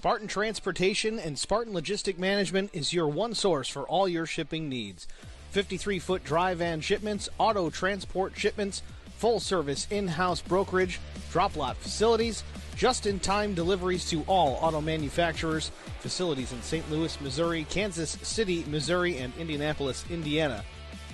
Spartan Transportation and Spartan Logistic Management is your one source for all your shipping needs. 53-foot dry van shipments, auto transport shipments, full-service in-house brokerage, drop lot facilities, just-in-time deliveries to all auto manufacturers, facilities in St. Louis, Missouri, Kansas City, Missouri, and Indianapolis, Indiana.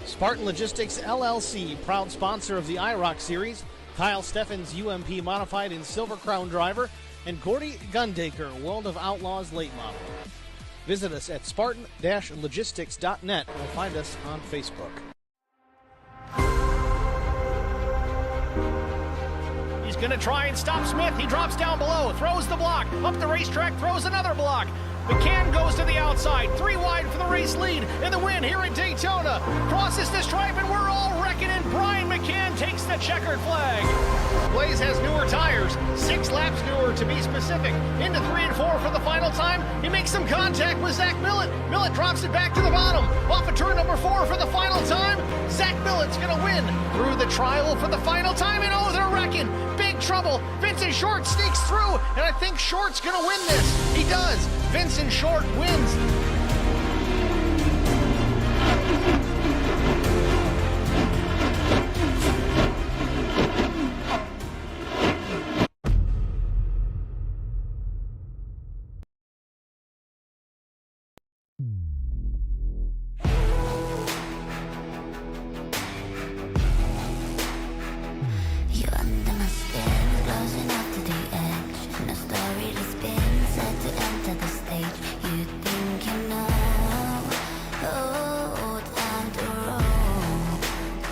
Spartan Logistics LLC, proud sponsor of the IROC Series, Kyle Steffens UMP Modified and Silver Crown Driver, and Gordy Gundaker, World of Outlaws Late Model. Visit us at spartan-logistics.net or find us on Facebook. He's going to try and stop Smith. He drops down below, throws the block, up the racetrack, throws another block. McCann goes to the outside, 3 wide for the race lead in the win here at Daytona. Crosses the stripe and we're all reckoning. Brian McCann takes the checkered flag. Blaze has newer tires, 6 laps newer to be specific. Into 3 and 4 for the final time. He makes some contact with Zach Millett. Millett drops it back to the bottom. Off of turn number 4 for the final time. Zach Millett's going to win through the trial for the final time. And oh, they're wrecking. Big trouble. Vincent Short sneaks through, and I think Short's going to win this. He does. Vincent Short wins.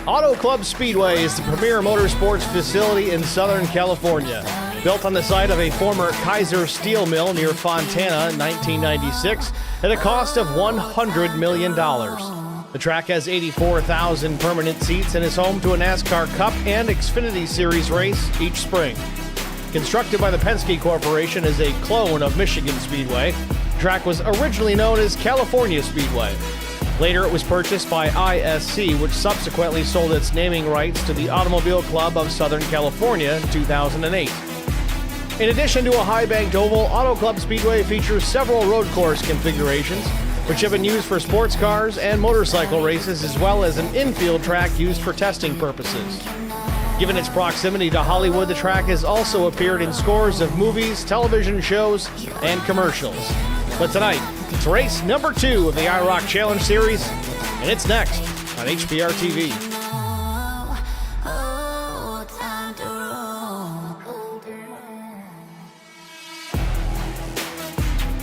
Auto Club Speedway is the premier motorsports facility in Southern California. Built on the site of a former Kaiser steel mill near Fontana in 1996 at a cost of $100 million. The track has 84,000 permanent seats and is home to a NASCAR Cup and Xfinity Series race each spring. Constructed by the Penske Corporation as a clone of Michigan Speedway, the track was originally known as California Speedway. Later, it was purchased by ISC, which subsequently sold its naming rights to the Automobile Club of Southern California in 2008. In addition to a high-banked oval, Auto Club Speedway features several road course configurations, which have been used for sports cars and motorcycle races, as well as an infield track used for testing purposes. Given its proximity to Hollywood, the track has also appeared in scores of movies, television shows, and commercials. But tonight, it's race number 2 of the IROC Challenge Series, and it's next on HPR TV.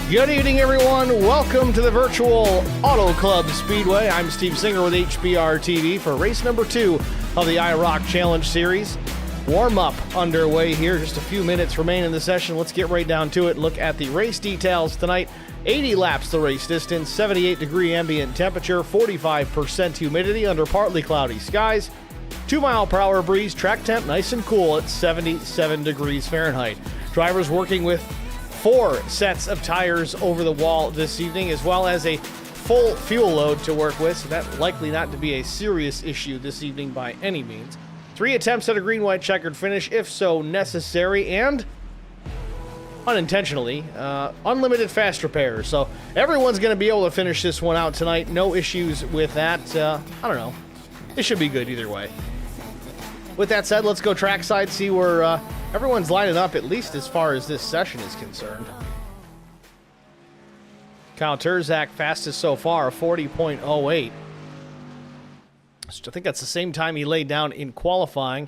Good evening, everyone. Welcome to the virtual Auto Club Speedway. I'm Steve Singer with HPR TV for race number 2 of the IROC Challenge Series. Warm-up underway here. Just a few minutes remain in the session. Let's get right down to it. Look at the race details tonight. 80 laps the race distance, 78-degree ambient temperature, 45% humidity under partly cloudy skies, 2-mile-per-hour breeze, track temp nice and cool at 77 degrees Fahrenheit. Drivers working with 4 sets of tires over the wall this evening, as well as a full fuel load to work with, so that's likely not to be a serious issue this evening by any means. 3 attempts at a green-white checkered finish, if so necessary, and unintentionally, unlimited fast repairs. So everyone's going to be able to finish this one out tonight. No issues with that. I don't know. It should be good either way. With that said, let's go trackside, see where everyone's lining up, at least as far as this session is concerned. Kyle Terzak fastest so far, 40.08. I think that's the same time he laid down in qualifying.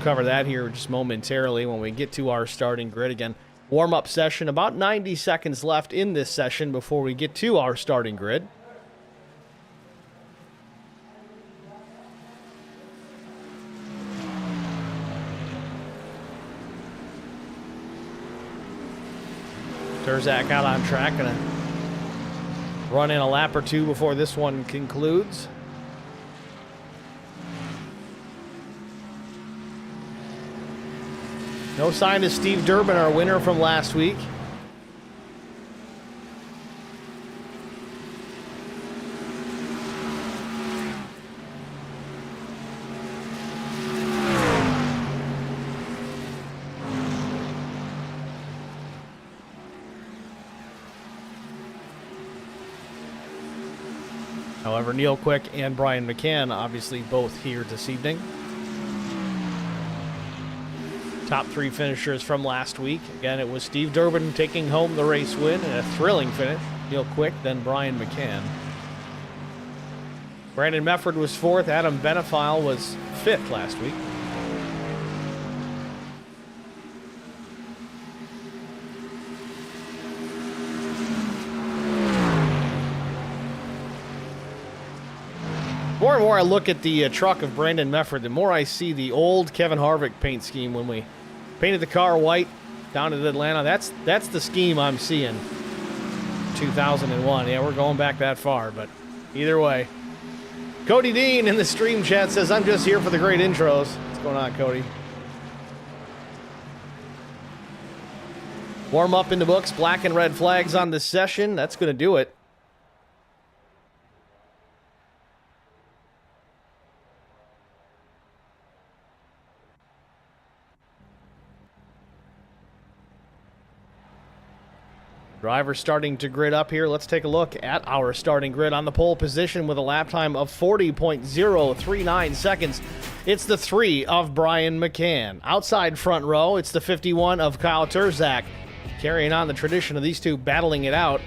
Cover that here just momentarily when we get to our starting grid. Again, warm-up session, about 90 seconds left in this session before we get to our starting grid. Terzak out on track, gonna run in a lap or two before this one concludes. No sign of Steve Durbin, our winner from last week. However, Neil Quick and Brian McCann obviously both here this evening. Top 3 finishers from last week. Again, it was Steve Durbin taking home the race win in a thrilling finish. Neil Quick, then Brian McCann. Brandon Mefford was 4th. Adam Benefile was 5th last week. More and more I look at the truck of Brandon Mefford, the more I see the old Kevin Harvick paint scheme when we painted the car white down at Atlanta. That's the scheme I'm seeing. 2001. Yeah, we're going back that far, but either way. Cody Dean in the stream chat says, I'm just here for the great intros. What's going on, Cody? Warm up in the books. Black and red flags on the session. That's going to do it. Drivers starting to grid up here. Let's take a look at our starting grid on the pole position with a lap time of 40.039 seconds. It's the 3 of Brian McCann. Outside front row, it's the 51 of Kyle Turzak. Carrying on the tradition of these two battling it out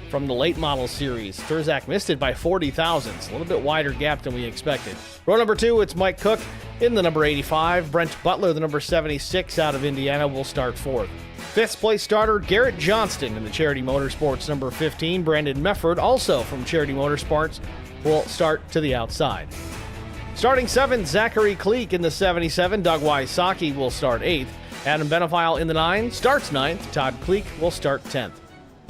from the late model series. Turzak missed it by 40 thousandths. A little bit wider gap than we expected. Row number 2, it's Mike Cook in the number 85. Brent Butler, the number 76 out of Indiana, will start 4th. 5th place starter, Garrett Johnston in the Charity Motorsports number 15. Brandon Mefford, also from Charity Motorsports, will start to the outside. Starting 7th, Zachary Kleek in the 77. Doug Wysocki will start 8th. Adam Benefile in the 9 starts 9th. Todd Kleek will start 10th.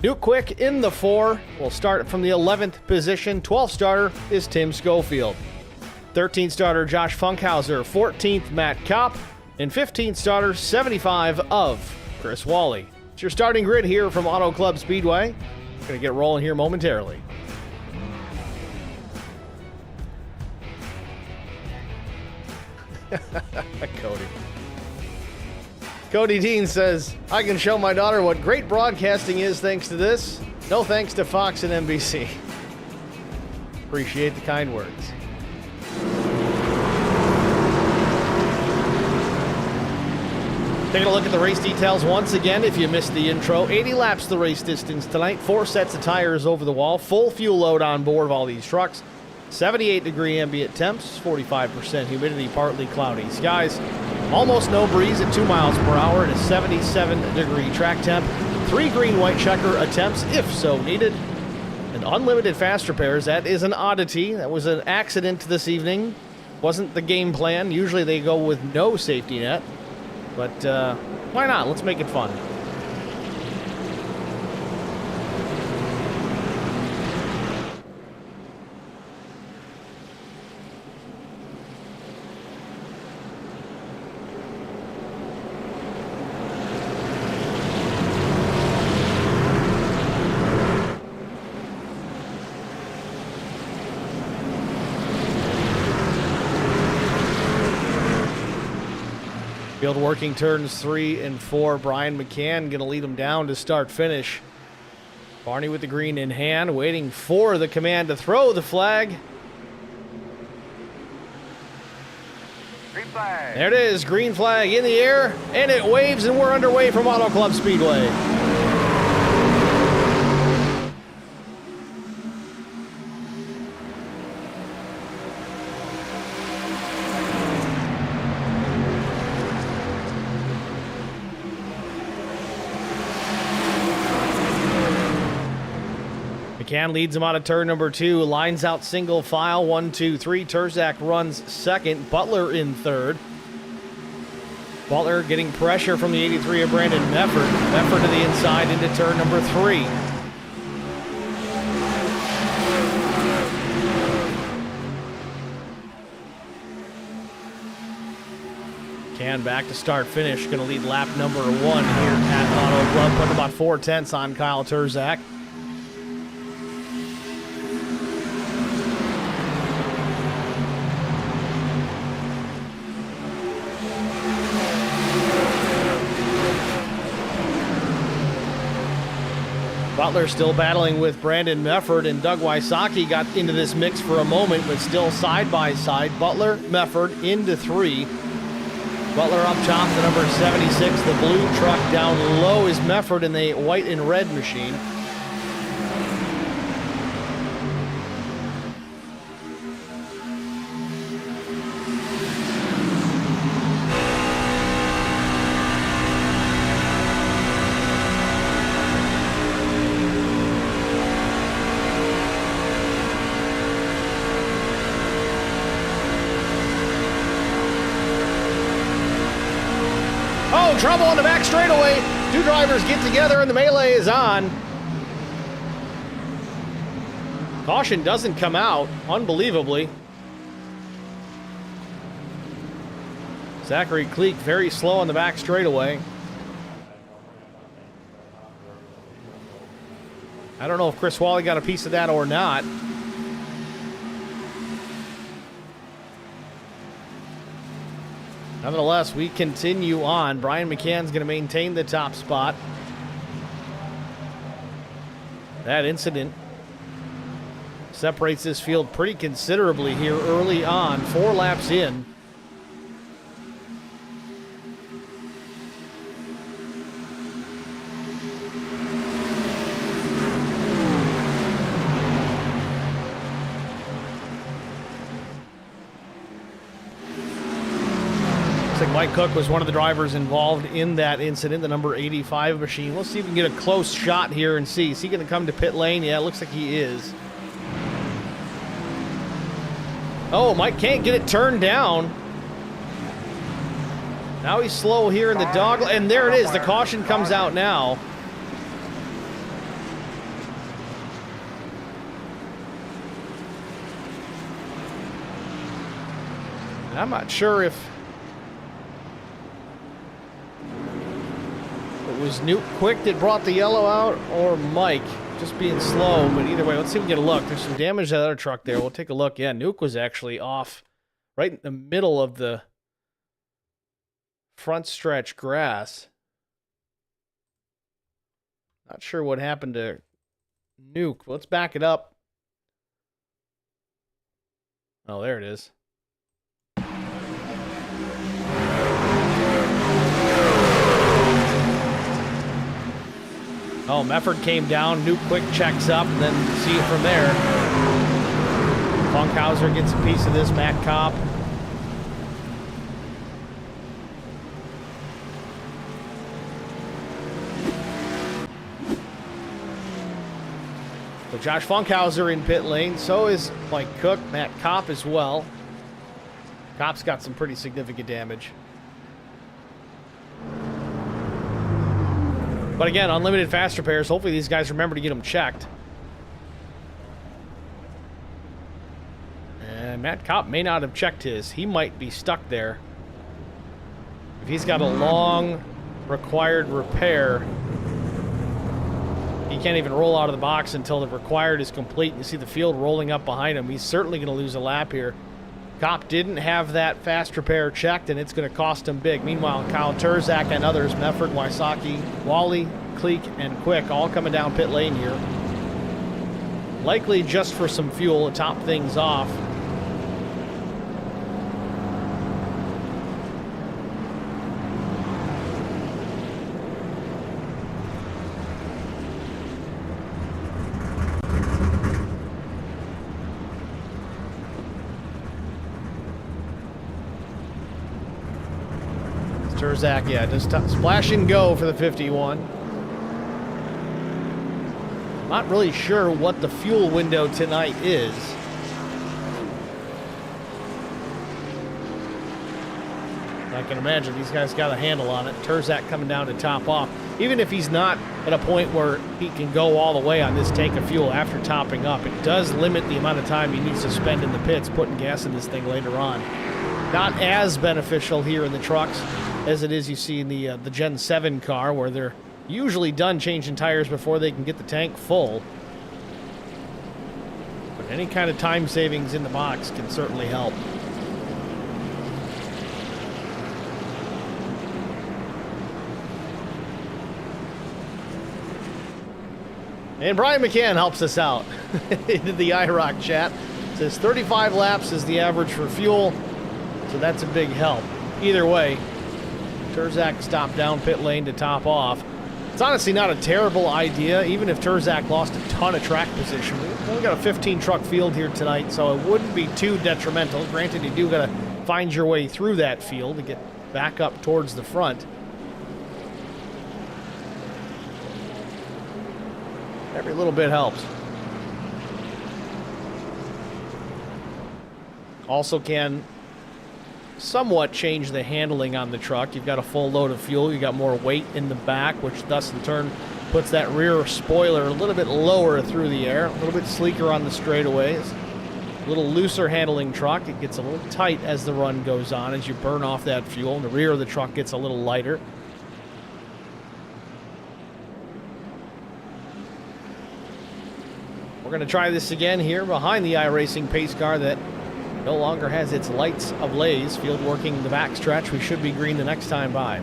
Duke Quick in the 4 will start from the 11th position. 12th starter is Tim Schofield. 13th starter, Josh Funkhauser. 14th, Matt Kopp. And 15th starter, 75 of Chris Wally. It's your starting grid here from Auto Club Speedway. Going to get rolling here momentarily. Cody Dean says, I can show my daughter what great broadcasting is thanks to this. No thanks to Fox and NBC. Appreciate the kind words. Taking a look at the race details once again, if you missed the intro. 80 laps the race distance tonight. 4 sets of tires over the wall. Full fuel load on board of all these trucks. 78-degree ambient temps. 45% humidity, partly cloudy skies. Almost no breeze at 2 miles per hour and a 77-degree track temp. 3 green white checker attempts, if so needed. And unlimited fast repairs. That is an oddity. That was an accident this evening. Wasn't the game plan. Usually they go with no safety net. But why not? Let's make it fun. Field working turns 3 and 4. Brian McCann going to lead them down to start finish. Barney with the green in hand, waiting for the command to throw the flag. Green flag. There it is, green flag in the air, and it waves, and we're underway from Auto Club Speedway. McCann leads him out of turn number 2, lines out single file, 1, 2, 3. Turzak runs second, Butler in third. Butler getting pressure from the 83 of Brandon Mefford. Mefford to the inside into turn number 3. McCann back to start finish, going to lead lap number 1 here at Auto Club, putting about 4/10 on Kyle Turzak. Butler still battling with Brandon Mefford, and Doug Wysocki got into this mix for a moment, but still side by side. Butler, Mefford into 3. Butler up top, the number 76. The blue truck down low is Mefford in the white and red machine. Trouble on the back straightaway. 2 drivers get together and the melee is on. Caution doesn't come out, unbelievably. Zachary Kleek very slow on the back straightaway. I don't know if Chris Wally got a piece of that or not. Nevertheless, we continue on. Brian McCann's going to maintain the top spot. That incident separates this field pretty considerably here early on, 4 laps in. Mike Cook was one of the drivers involved in that incident, the number 85 machine. Let's see if we can get a close shot here and see. Is he going to come to pit lane? Yeah, it looks like he is. Oh, Mike can't get it turned down. Now he's slow here in the dog, and there it is. The caution comes out now. I'm not sure if it was Nuke Quick that brought the yellow out or Mike just being slow, but either way, let's see if we can get a look. There's some damage to that other truck there. We'll take a look. Yeah, Nuke was actually off right in the middle of the front stretch grass. Not sure what happened to Nuke. Let's back it up. Oh, there it is. Oh, Mefford came down. Nuke Quick checks up, and then see it from there. Funkhauser gets a piece of this. Matt Kopp. So Josh Funkhauser in pit lane. So is Mike Cook. Matt Kopp as well. Kopp's got some pretty significant damage. But again, unlimited fast repairs. Hopefully these guys remember to get them checked. And Matt Kopp may not have checked his. He might be stuck there. If he's got a long required repair, he can't even roll out of the box until the required is complete. You see the field rolling up behind him. He's certainly going to lose a lap here. Kopp didn't have that fast repair checked, and it's going to cost him big. Meanwhile, Kyle Turzak and others, Mefford, Wysocki, Wally, Kleek, and Quick, all coming down pit lane here. Likely just for some fuel to top things off. Turzak, yeah, just splash and go for the 51. Not really sure what the fuel window tonight is. I can imagine these guys got a handle on it. Turzak coming down to top off. Even if he's not at a point where he can go all the way on this tank of fuel after topping up, it does limit the amount of time he needs to spend in the pits putting gas in this thing later on. Not as beneficial here in the trucks as it is you see in the Gen 7 car, where they're usually done changing tires before they can get the tank full. But any kind of time savings in the box can certainly help. And Brian McCann helps us out into the IROC chat. Says 35 laps is the average for fuel, so that's a big help. Either way, Terzak stopped down pit lane to top off. It's honestly not a terrible idea, even if Terzak lost a ton of track position. We've only got a 15 truck field here tonight, so it wouldn't be too detrimental. Granted, you do got to find your way through that field to get back up towards the front. Every little bit helps. Also can somewhat change the handling on the truck. You've got a full load of fuel. You've got more weight in the back, which thus in turn puts that rear spoiler a little bit lower through the air, a little bit sleeker on the straightaways. A little looser handling truck. It gets a little tight as the run goes on as you burn off that fuel, and the rear of the truck gets a little lighter. We're going to try this again here behind the iRacing pace car that no longer has its lights ablaze. Field working the backstretch. We should be green the next time by.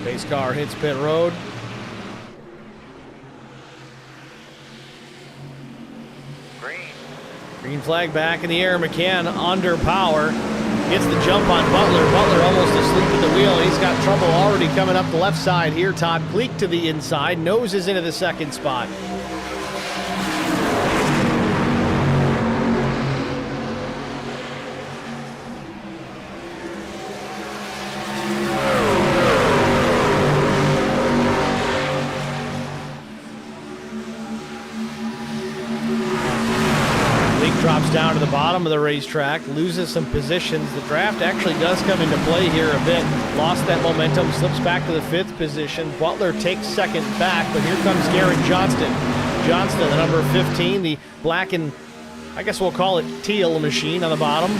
Pace car hits pit road. Green flag back in the air. McCann under power. Gets the jump on Butler. Butler almost asleep at the wheel. He's got trouble already coming up the left side here. Todd Cleek to the inside. Noses into the second spot. Drops down to the bottom of the racetrack, loses some positions. The draft actually does come into play here a bit. Lost that momentum, slips back to the 5th position. Butler takes second back, but here comes Garrett Johnston. Johnston, the number 15, the black and, I guess we'll call it teal machine on the bottom.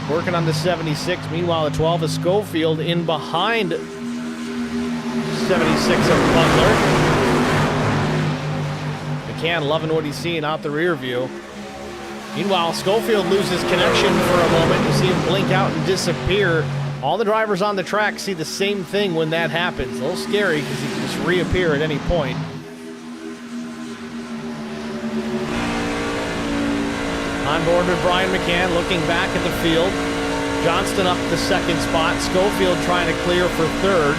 Working on the 76. Meanwhile, the 12 is Schofield in behind 76 of Butler. McCann loving what he's seeing out the rear view. Meanwhile, Schofield loses connection for a moment. You see him blink out and disappear. All the drivers on the track see the same thing when that happens. A little scary because he can just reappear at any point. On board with Brian McCann, looking back at the field. Johnston up the second spot. Schofield trying to clear for third.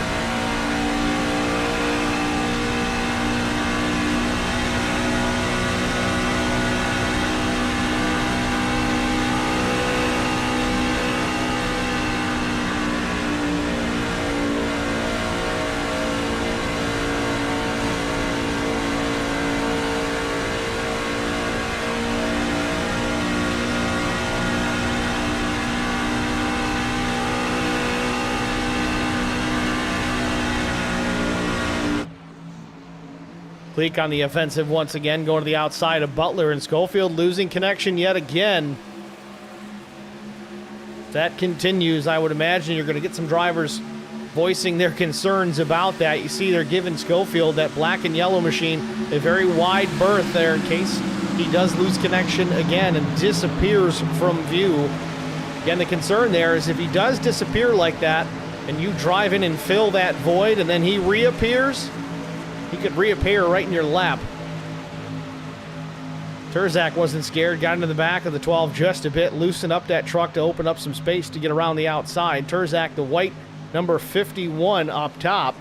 Cleek on the offensive once again, going to the outside of Butler, and Schofield losing connection yet again. If that continues, I would imagine you're going to get some drivers voicing their concerns about that. You see they're giving Schofield, that black and yellow machine, a very wide berth there in case he does lose connection again and disappears from view. Again, the concern there is if he does disappear like that and you drive in and fill that void and then he reappears, he could reappear right in your lap. Terzak wasn't scared, got into the back of the 12 just a bit, loosened up that truck to open up some space to get around the outside. Terzak, the white number 51 up top,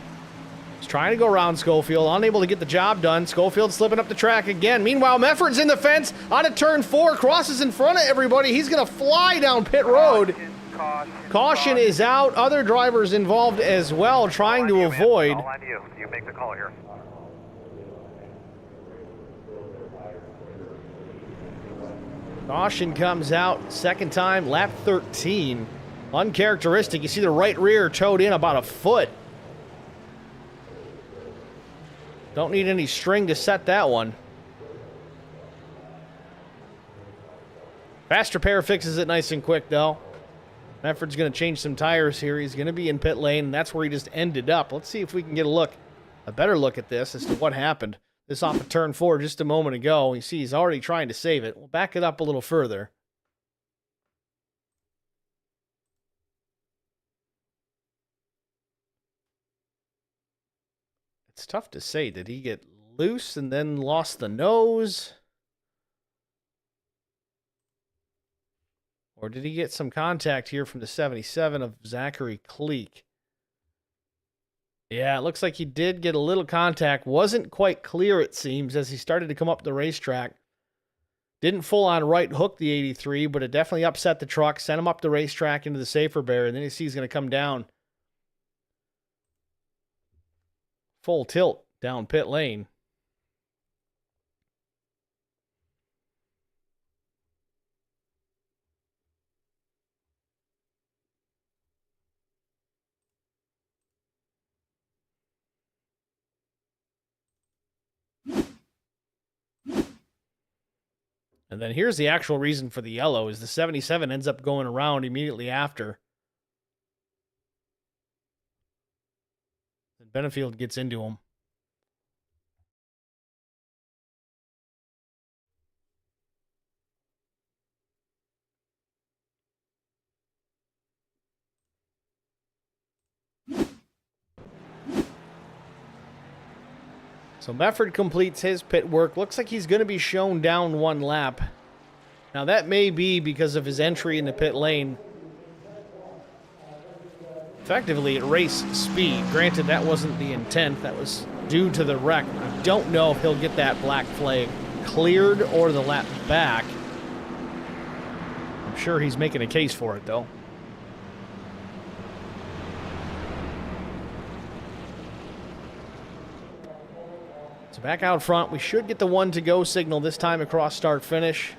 is trying to go around Schofield, unable to get the job done. Schofield slipping up the track again. Meanwhile, Mefford's in the fence, on to turn 4, crosses in front of everybody. He's going to fly down pit road. Caution is out. Other drivers involved as well, trying to avoid. All on you. You make the call here. Caution comes out, second time, lap 13. Uncharacteristic. You see the right rear towed in about a foot. Don't need any string to set that one. Fast repair fixes it nice and quick, though. Mefford's going to change some tires here. He's going to be in pit lane, and that's where he just ended up. Let's see if we can get a better look at this as to what happened. This off of turn 4 just a moment ago. You see he's already trying to save it. We'll back it up a little further. It's tough to say. Did he get loose and then lost the nose? Or did he get some contact here from the 77 of Zachary Cleek? Yeah, it looks like he did get a little contact. Wasn't quite clear, it seems, as he started to come up the racetrack. Didn't full-on right hook the 83, but it definitely upset the truck, sent him up the racetrack into the safer barrier, and then you see he's going to come down. Full tilt down pit lane. And then here's the actual reason for the yellow, is the 77 ends up going around immediately after. And Benefield gets into him. So Mefford completes his pit work. Looks like he's going to be shown down one lap. Now that may be because of his entry in the pit lane. Effectively at race speed. Granted, that wasn't the intent. That was due to the wreck. I don't know if he'll get that black flag cleared or the lap back. I'm sure he's making a case for it, though. So back out front, we should get the 1-to-go signal this time across start-finish.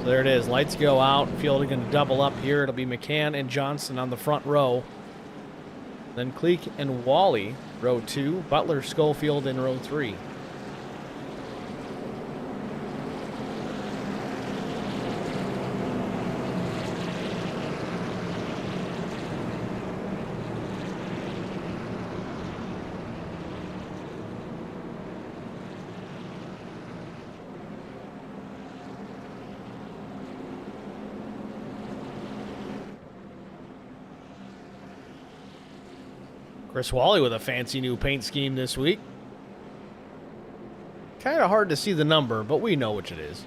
So there it is. Lights go out. Field are going to double up here. It'll be McCann and Johnson on the front row. Then Cleek and Wally, row 2. Butler, Schofield in row 3. Chris Wally with a fancy new paint scheme this week. Kind of hard to see the number, but we know which it is.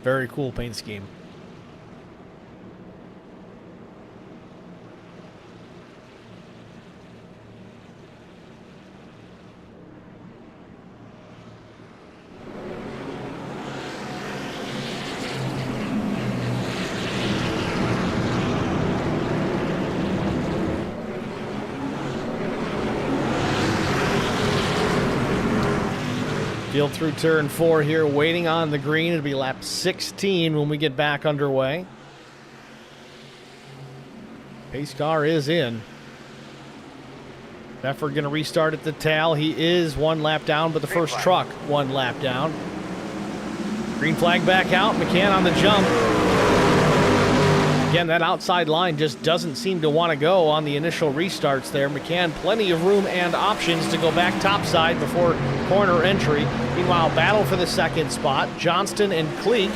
Very cool paint scheme. Field through turn 4 here, waiting on the green. It'll be lap 16 when we get back underway. Pace car is in. Befford going to restart at the tail. He is one lap down, but the first truck one lap down. Green flag back out. McCann on the jump. Again, that outside line just doesn't seem to want to go on the initial restarts there. McCann, plenty of room and options to go back topside before corner entry. Meanwhile, battle for the second spot. Johnston and Cleek.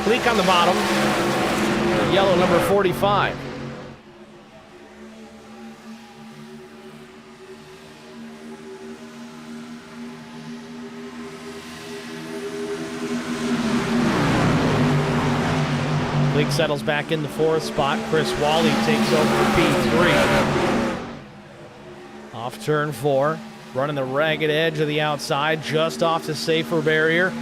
Cleek on the bottom. Yellow number 45. Cleek Blake settles back in the 4th spot. Chris Wally takes over for P3. Off turn 4. Running the ragged edge of the outside, just off the safer barrier.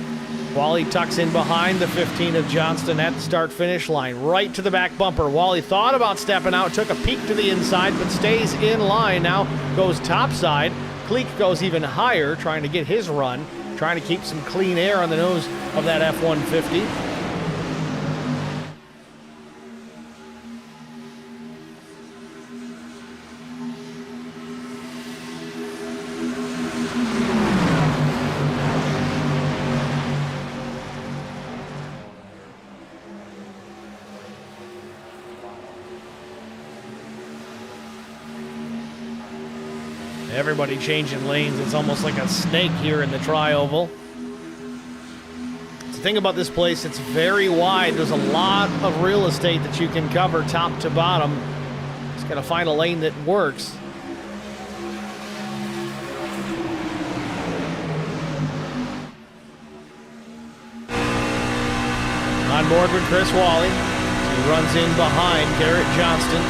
Wally tucks in behind the 15 of Johnston at the start-finish line, right to the back bumper. Wally thought about stepping out, took a peek to the inside, but stays in line. Now goes topside. Cleek goes even higher, trying to get his run, trying to keep some clean air on the nose of that F-150. Everybody changing lanes. It's almost like a snake here in the tri-oval. The thing about this place, it's very wide. There's a lot of real estate that you can cover top to bottom. Just got to find a lane that works. On board with Chris Wally. He runs in behind Garrett Johnston.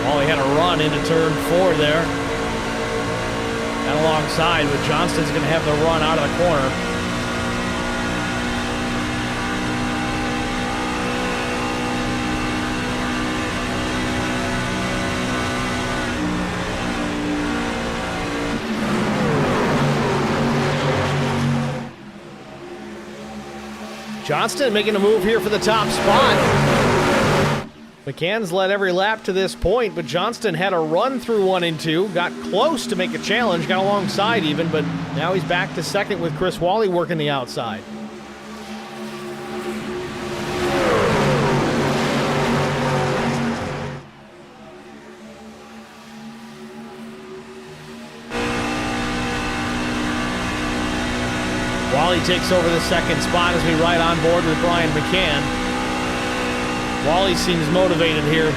Wally had a run into turn 4 there. And alongside, but Johnston's going to have the run out of the corner. Johnston making a move here for the top spot. McCann's led every lap to this point, but Johnston had a run through 1 and 2, got close to make a challenge, got alongside even, but now he's back to second with Chris Wally working the outside. Wally takes over the second spot as we ride on board with Brian McCann. Wally seems motivated here.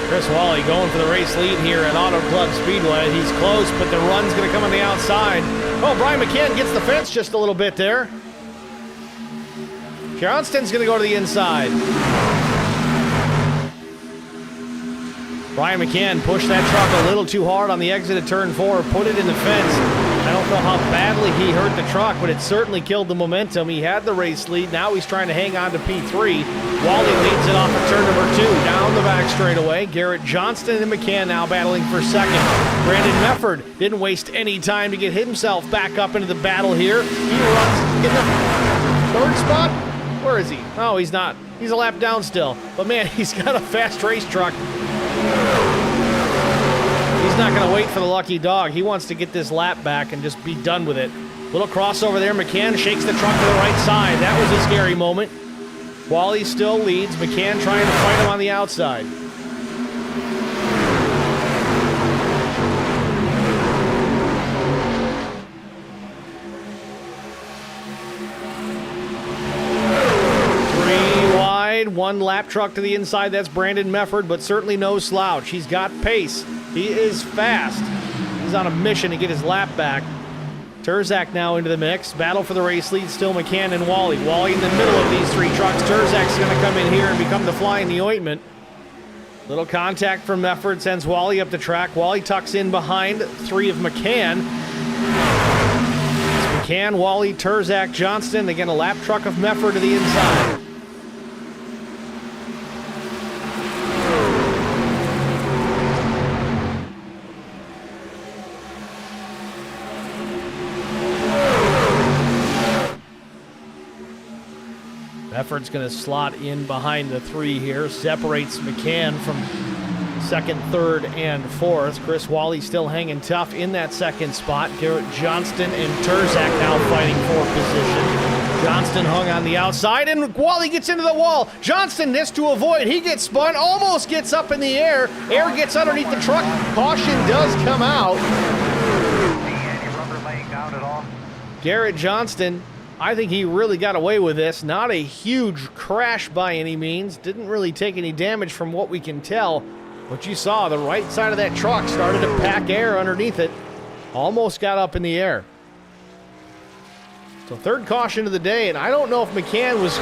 Chris Wally going for the race lead here at Auto Club Speedway. He's close, but the run's going to come on the outside. Oh, Brian McCann gets the fence just a little bit there. Johnston's going to go to the inside. Brian McCann pushed that truck a little too hard on the exit of turn 4, put it in the fence. I don't know how badly he hurt the truck, but it certainly killed the momentum. He had the race lead. Now he's trying to hang on to P3. Wally leads it off of turn number 2, down the back straightaway. Garrett Johnston and McCann now battling for second. Brandon Mefford didn't waste any time to get himself back up into the battle here. He runs in the 3rd spot. Where is he? Oh, he's not. He's a lap down still. But man, he's got a fast race truck. He's not going to wait for the lucky dog. He wants to get this lap back and just be done with it. Little crossover there. McCann shakes the truck to the right side. That was a scary moment. Wally still leads. McCann trying to fight him on the outside. One lap truck to the inside. That's Brandon Mefford, but certainly no slouch. He's got pace. He is fast. He's on a mission to get his lap back. Terzak now into the mix. Battle for the race lead, still McCann and Wally. Wally in the middle of these 3 trucks. Terzak's going to come in here and become the fly in the ointment. Little contact from Mefford sends Wally up the track. Wally tucks in behind 3 of McCann. It's McCann, Wally, Terzak, Johnston. Again, a lap truck of Mefford to the inside. Mefford's going to slot in behind the 3 here. Separates McCann from 2nd, 3rd, and 4th. Chris Wally still hanging tough in that 2nd spot. Garrett Johnston and Terzak now fighting for position. Johnston hung on the outside, and Wally gets into the wall. Johnston missed to avoid. He gets spun, almost gets up in the air. Air gets underneath the truck. Caution does come out. Any rubber laying down at all? Garrett Johnston, I think he really got away with this. Not a huge crash by any means. Didn't really take any damage from what we can tell. But you saw the right side of that truck started to pack air underneath it. Almost got up in the air. So third caution of the day, and I don't know if McCann was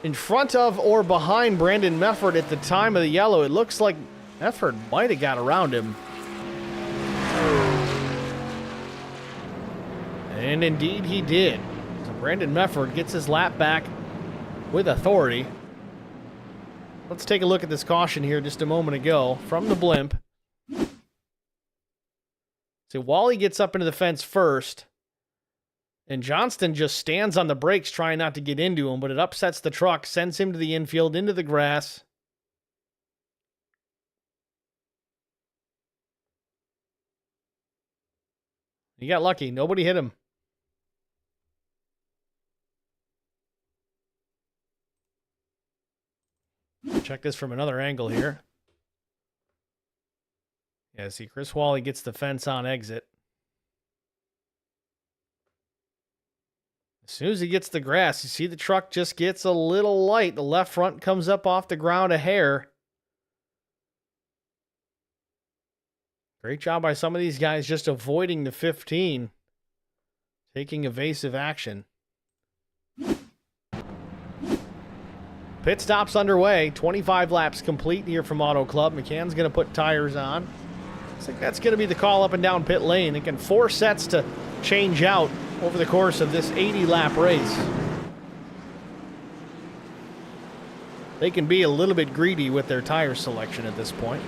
in front of or behind Brandon Mefford at the time of the yellow. It looks like Mefford might have got around him. And indeed he did. So Brandon Mefford gets his lap back with authority. Let's take a look at this caution here just a moment ago from the blimp. So Wally gets up into the fence first. And Johnston just stands on the brakes trying not to get into him, but it upsets the truck, sends him to the infield, into the grass. He got lucky. Nobody hit him. Check this from another angle here. Yeah, see, Chris Wally gets the fence on exit. As soon as he gets the grass, you see the truck just gets a little light. The left front comes up off the ground a hair. Great job by some of these guys just avoiding the 15. Taking evasive action. Pit stop's underway. 25 laps complete here from Auto Club. McCann's going to put tires on. I think that's going to be the call up and down pit lane. Again, 4 sets to change out over the course of this 80-lap race. They can be a little bit greedy with their tire selection at this point.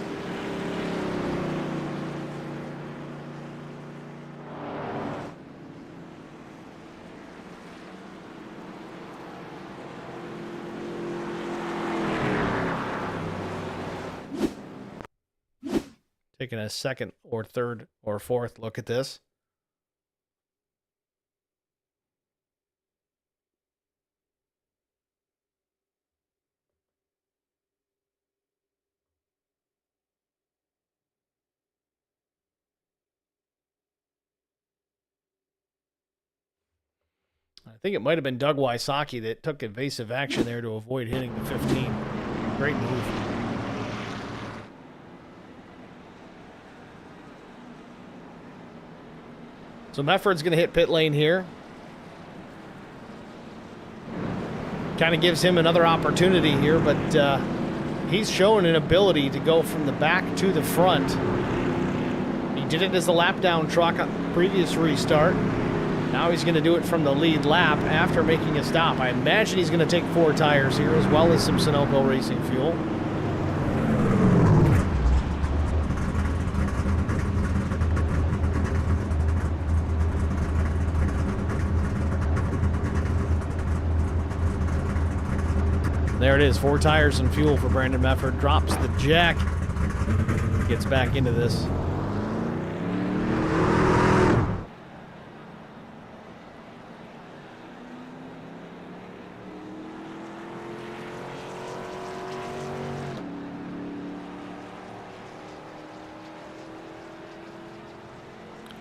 Taking a second or third or fourth look at this. I think it might have been Doug Wysocki that took evasive action there to avoid hitting the 15. Great move. So Mefford's going to hit pit lane here. Kind of gives him another opportunity here, but he's shown an ability to go from the back to the front. He did it as a lap down truck on the previous restart. Now he's going to do it from the lead lap after making a stop. I imagine he's going to take 4 tires here as well as some Sunoco Racing fuel. There it is, 4 tires and fuel for Brandon Mefford. Drops the jack. Gets back into this.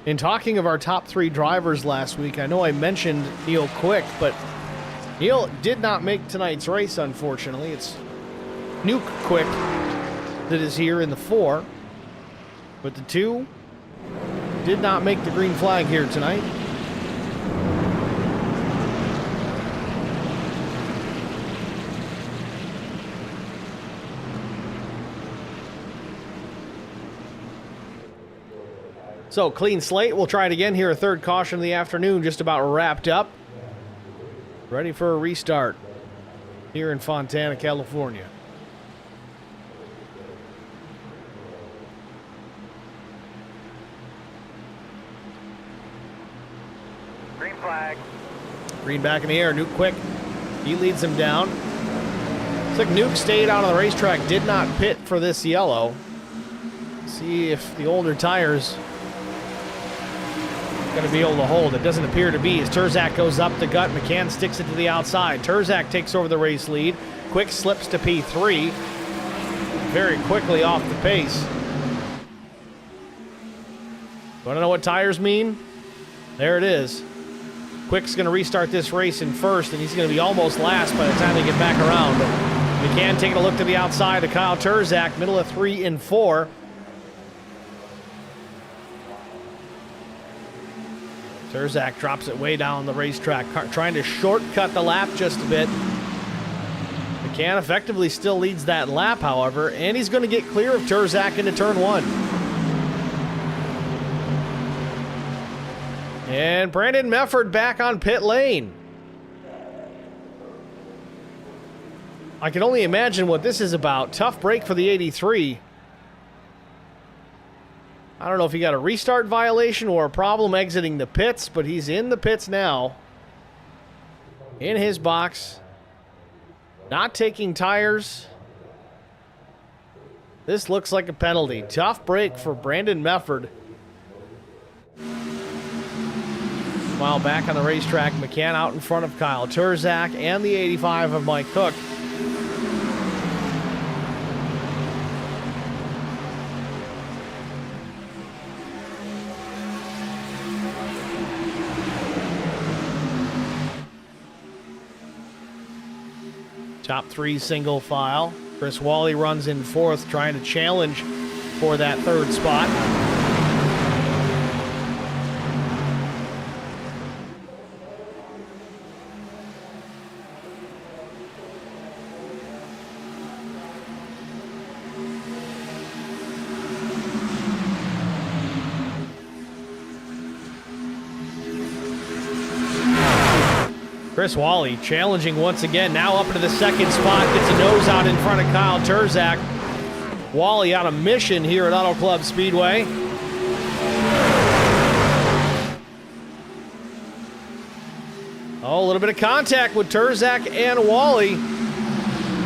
In talking of our top 3 drivers last week, I know I mentioned Neil Quick, but Neil did not make tonight's race, unfortunately. It's Nuke Quick that is here in the 4, but the 2 did not make the green flag here tonight. So, clean slate. We'll try it again here. A third caution of the afternoon, just about wrapped up. Ready for a restart here in Fontana, California. Green flag. Green back in the air. Nuke Quick. He leads him down. Looks like Nuke stayed out on the racetrack, did not pit for this yellow. See if the older tires going to be able to hold. It doesn't appear to be as Terzak goes up the gut. McCann sticks it to the outside. Terzak takes over the race lead. Quick slips to P3. Very quickly off the pace. Want to know what tires mean? There it is. Quick's going to restart this race in first, and he's going to be almost last by the time they get back around. But McCann taking a look to the outside of Kyle Terzak, middle of 3 and 4. Terzak drops it way down the racetrack, trying to shortcut the lap just a bit. McCann effectively still leads that lap, however, and he's going to get clear of Terzak into turn 1. And Brandon Mefford back on pit lane. I can only imagine what this is about. Tough break for the 83. I don't know if he got a restart violation or a problem exiting the pits, but he's in the pits now. In his box. Not taking tires. This looks like a penalty. Tough break for Brandon Mefford. While back on the racetrack, McCann out in front of Kyle Terzak and the 85 of Mike Cook. Top 3 single file. Chris Wally runs in 4th, trying to challenge for that 3rd spot. Chris Wally challenging once again, now up into the 2nd spot, gets a nose out in front of Kyle Terzak. Wally on a mission here at Auto Club Speedway. Oh, a little bit of contact with Terzak and Wally.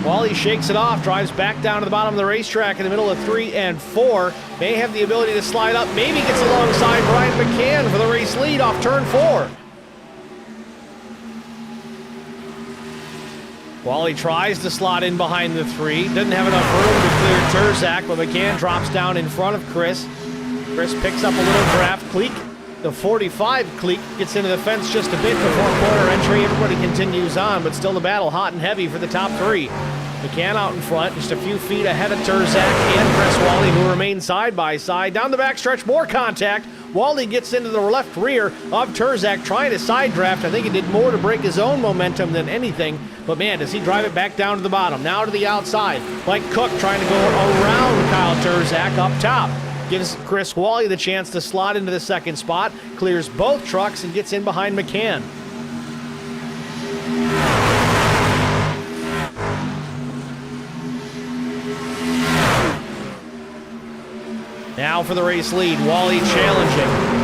Wally shakes it off, drives back down to the bottom of the racetrack in the middle of 3 and 4. May have the ability to slide up, maybe gets alongside Brian McCann for the race lead off turn 4. Wally tries to slot in behind the 3. Doesn't have enough room to clear Terzak, but McCann drops down in front of Chris. Chris picks up a little draft. Cleek, the 45 Cleek, gets into the fence just a bit before corner entry. Everybody continues on, but still the battle hot and heavy for the top 3. McCann out in front, just a few feet ahead of Terzak and Chris Wally, who remain side by side. Down the backstretch, more contact. Wally gets into the left rear of Terzak, trying to side draft. I think he did more to break his own momentum than anything. But man, does he drive it back down to the bottom. Now to the outside. Mike Cook trying to go around Kyle Terzak up top. Gives Chris Wally the chance to slot into the 2nd spot. Clears both trucks and gets in behind McCann. Now for the race lead, Wally challenging.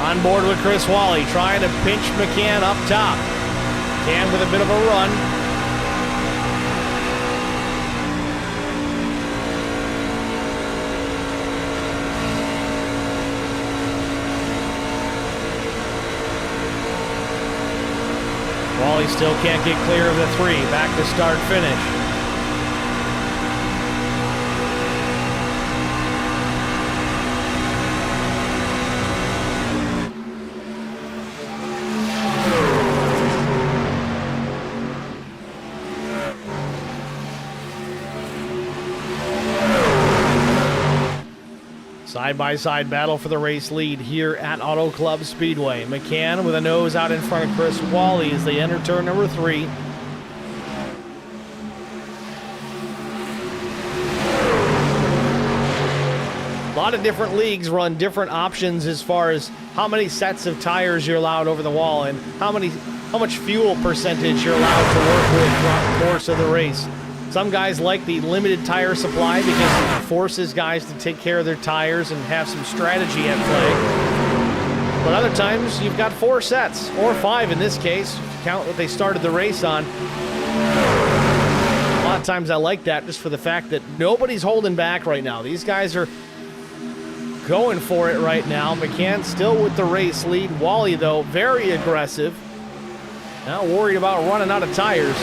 On board with Chris Wally, trying to pinch McCann up top. McCann with a bit of a run. Wally still can't get clear of the 3. Back to start finish. Side-by-side battle for the race lead here at Auto Club Speedway. McCann with a nose out in front of Chris Wally as they enter turn number 3. A lot of different leagues run different options as far as how many sets of tires you're allowed over the wall and how much fuel percentage you're allowed to work with throughout the course of the race. Some guys like the limited tire supply because it forces guys to take care of their tires and have some strategy at play. But other times, you've got 4 sets, or 5 in this case, if you count what they started the race on. lot of times I like that just for the fact that nobody's holding back right now. These guys are going for it right now. McCann still with the race lead. Wally, though, very aggressive. Now worried about running out of tires.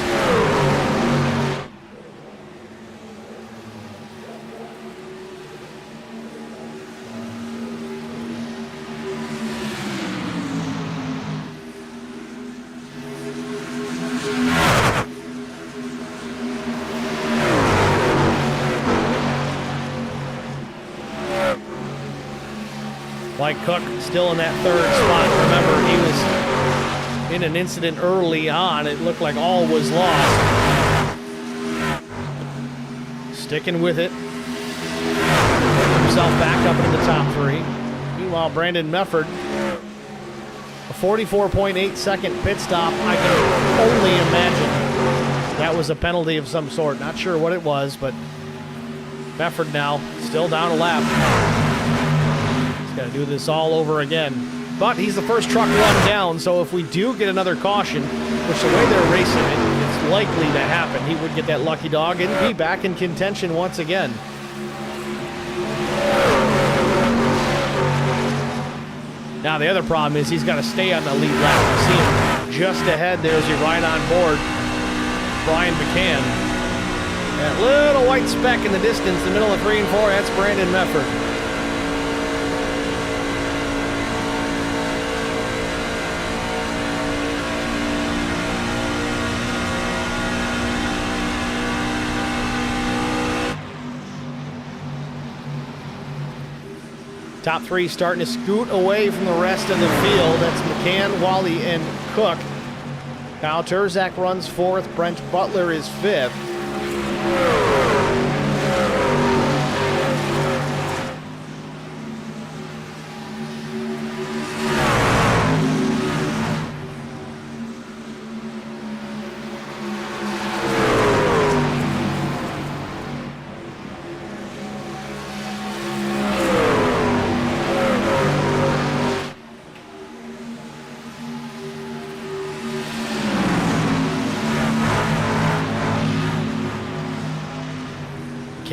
Mike Cook still in that third spot. Remember, he was in an incident early on. It looked like all was lost. Sticking with it. Himself back up into the top three. Meanwhile, Brandon Mefford, a 44.8 second pit stop. I can only imagine that was a penalty of some sort. Not sure what it was, but Mefford now still down a lap. Got to do this all over again. But he's the first truck run down, so if we do get another caution, which the way they're racing it, it's likely to happen, he would get that lucky dog and be back in contention once again. Now the other problem is he's got to stay on the lead lap. You see him just ahead there as you ride on board. Brian McCann. That little white speck in the distance, the middle of 3 and 4, that's Brandon Mefford. Top three starting to scoot away from the rest of the field. That's McCann, Wally, and Cook. Kyle Turzak runs fourth. Brent Butler is fifth.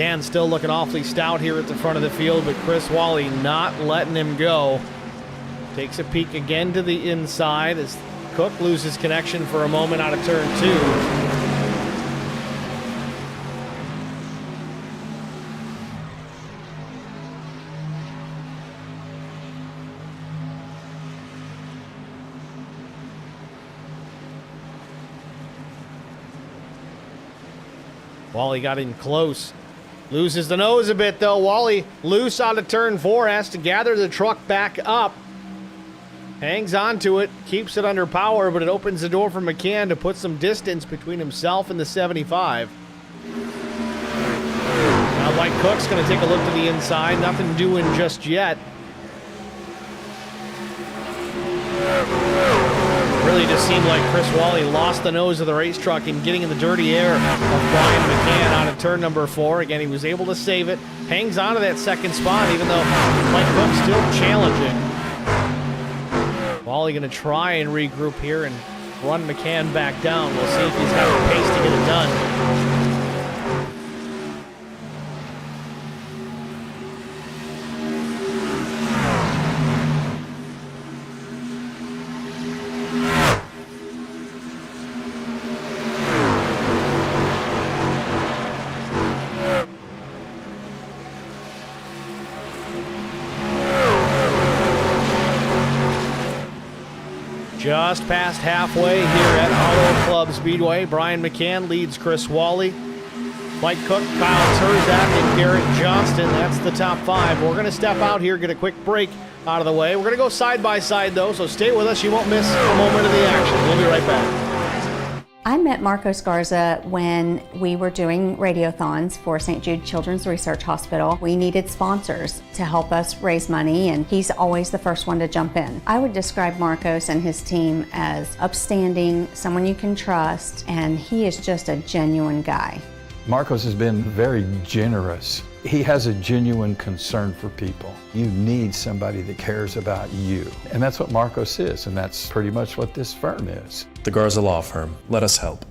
McCann still looking awfully stout here at the front of the field, but Chris Wally not letting him go. Takes a peek again to the inside as Cook loses connection for a moment out of turn 2. Wally got in close. Loses the nose a bit, though. Wally loose out of turn 4, has to gather the truck back up. Hangs on to it, keeps it under power, but it opens the door for McCann to put some distance between himself and the 75. Now Mike Cook's going to take a look to the inside. Nothing doing just yet. Really just seemed like Chris Wally lost the nose of the race truck in getting in the dirty air of Brian McCann out of turn number 4. Again, he was able to save it. Hangs on to that second spot, even though Mike Cook's still challenging. Wally going to try and regroup here and run McCann back down. We'll see if he's got the pace to get it done. Just past halfway here at Auto Club Speedway. Brian McCann leads Chris Wally. Mike Cook, Kyle Turzak, and Garrett Johnston. That's the top 5. We're going to step out here, get a quick break out of the way. We're going to go side by side, though, so stay with us. You won't miss a moment of the action. We'll be right back. I met Marcos Garza when we were doing radiothons for St. Jude Children's Research Hospital. We needed sponsors to help us raise money, and he's always the first one to jump in. I would describe Marcos and his team as upstanding, someone you can trust, and he is just a genuine guy. Marcos has been very generous. He has a genuine concern for people. You need somebody that cares about you. And that's what Marcos is, and that's pretty much what this firm is. The Garza Law Firm. Let us help.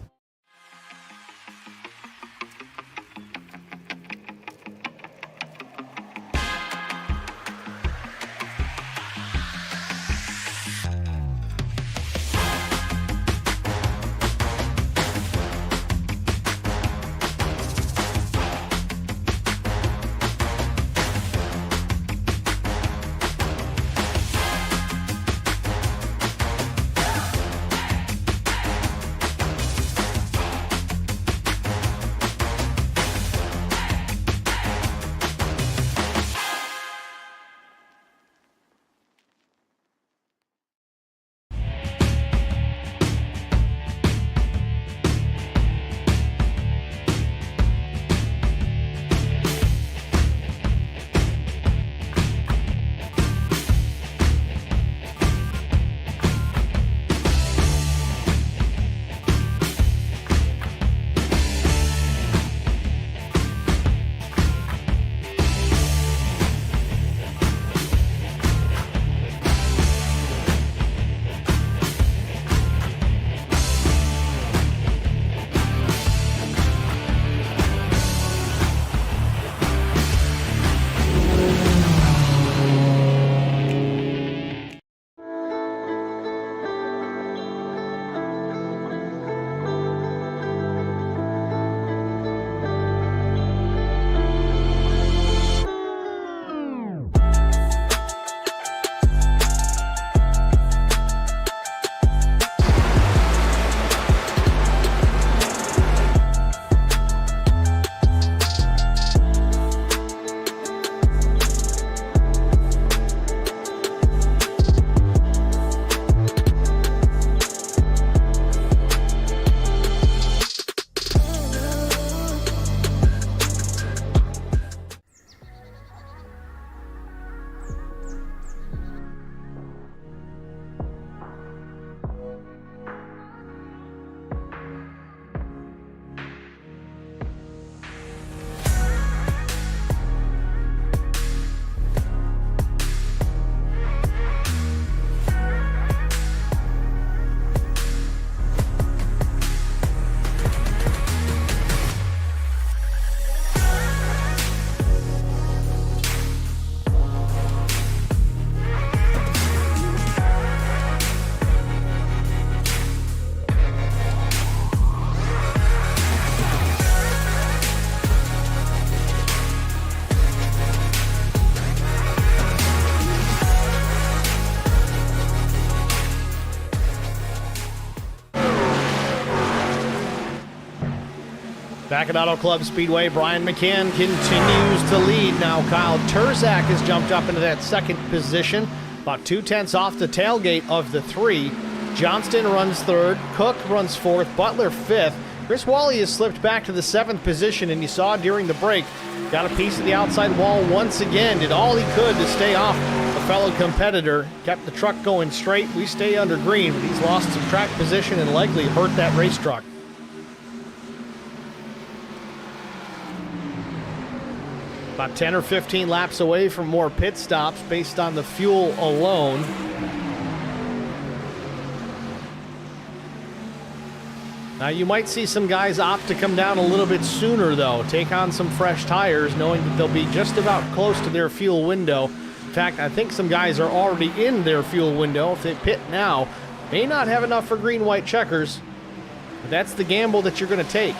Back at Auto Club Speedway, Brian McCann continues to lead. Now Kyle Terzak has jumped up into that second position, about 2/10 off the tailgate of the three. Johnston runs third, Cook runs fourth, Butler fifth. Chris Wally has slipped back to the seventh position, and you saw during the break, got a piece of the outside wall once again, did all he could to stay off a fellow competitor, kept the truck going straight. We stay under green, but he's lost some track position and likely hurt that race truck. About 10 or 15 laps away from more pit stops based on the fuel alone. Now you might see some guys opt to come down a little bit sooner though, take on some fresh tires, knowing that they'll be just about close to their fuel window. In fact, I think some guys are already in their fuel window. If they pit now, may not have enough for green-white checkers, but that's the gamble that you're going to take.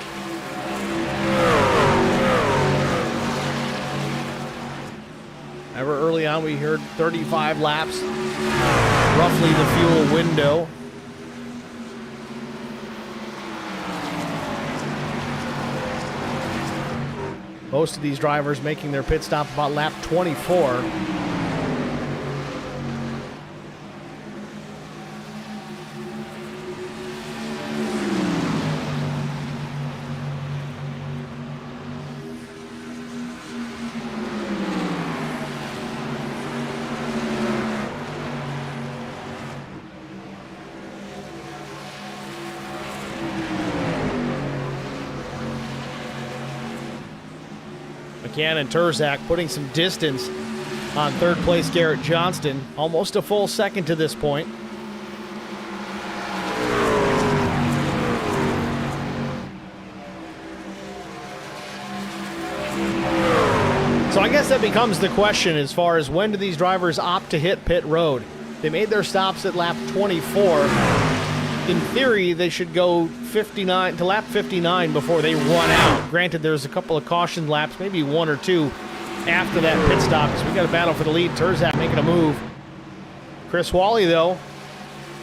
Ever early on, we heard 35 laps, roughly the fuel window. Most of these drivers making their pit stop about lap 24. McCann and Terzak putting some distance on third place Garrett Johnston. Almost a full second to this point. So I guess that becomes the question as far as when do these drivers opt to hit pit road. They made their stops at lap 24. In theory, they should go 59 to lap 59 before they run out. Granted, there's a couple of caution laps, maybe one or two after that pit stop, because we got a battle for the lead. Terzak making a move. Chris Wally, though,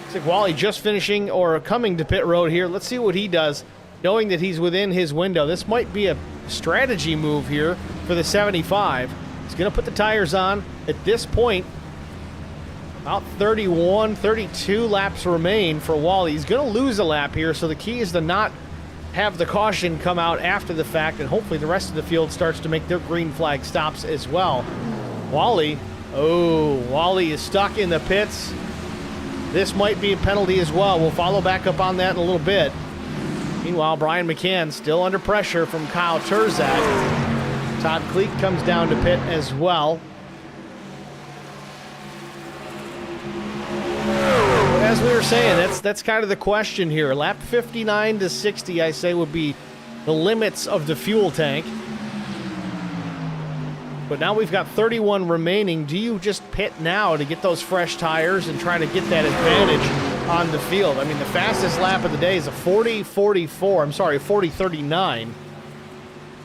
looks like Wally just finishing or coming to pit road here. Let's see what he does, knowing that he's within his window. This might be a strategy move here for the 75. He's going to put the tires on at this point. About 31, 32 laps remain for Wally. He's going to lose a lap here, so the key is to not have the caution come out after the fact, and hopefully the rest of the field starts to make their green flag stops as well. Wally is stuck in the pits. This might be a penalty as well. We'll follow back up on that in a little bit. Meanwhile, Brian McCann still under pressure from Kyle Terzak. Todd Cleek comes down to pit as well. As we were saying, that's kind of the question here. Lap 59 to 60, I say, would be the limits of the fuel tank. But now we've got 31 remaining. Do you just pit now to get those fresh tires and try to get that advantage on the field? I mean, the fastest lap of the day is a 40:39.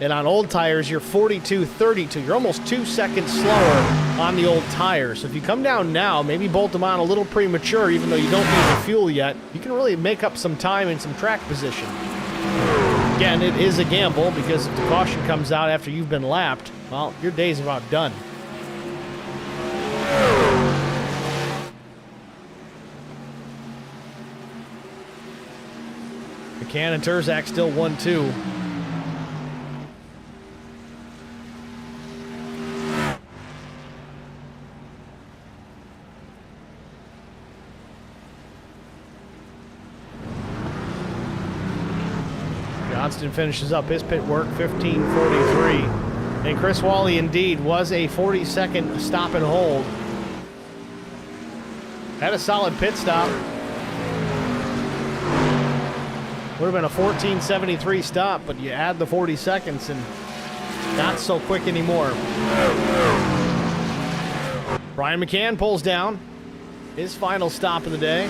And on old tires, you're 42:32. You're almost 2 seconds slower on the old tires. So if you come down now, maybe bolt them on a little premature, even though you don't need the fuel yet, you can really make up some time and some track position. Again, it is a gamble, because if the caution comes out after you've been lapped, well, your day's about done. McCann and Terzak still 1-2. Johnston finishes up his pit work, 15:43. And Chris Wally indeed was a 40-second stop and hold. Had a solid pit stop. Would have been a 14:73 stop, but you add the 40 seconds and not so quick anymore. Brian McCann pulls down his final stop of the day.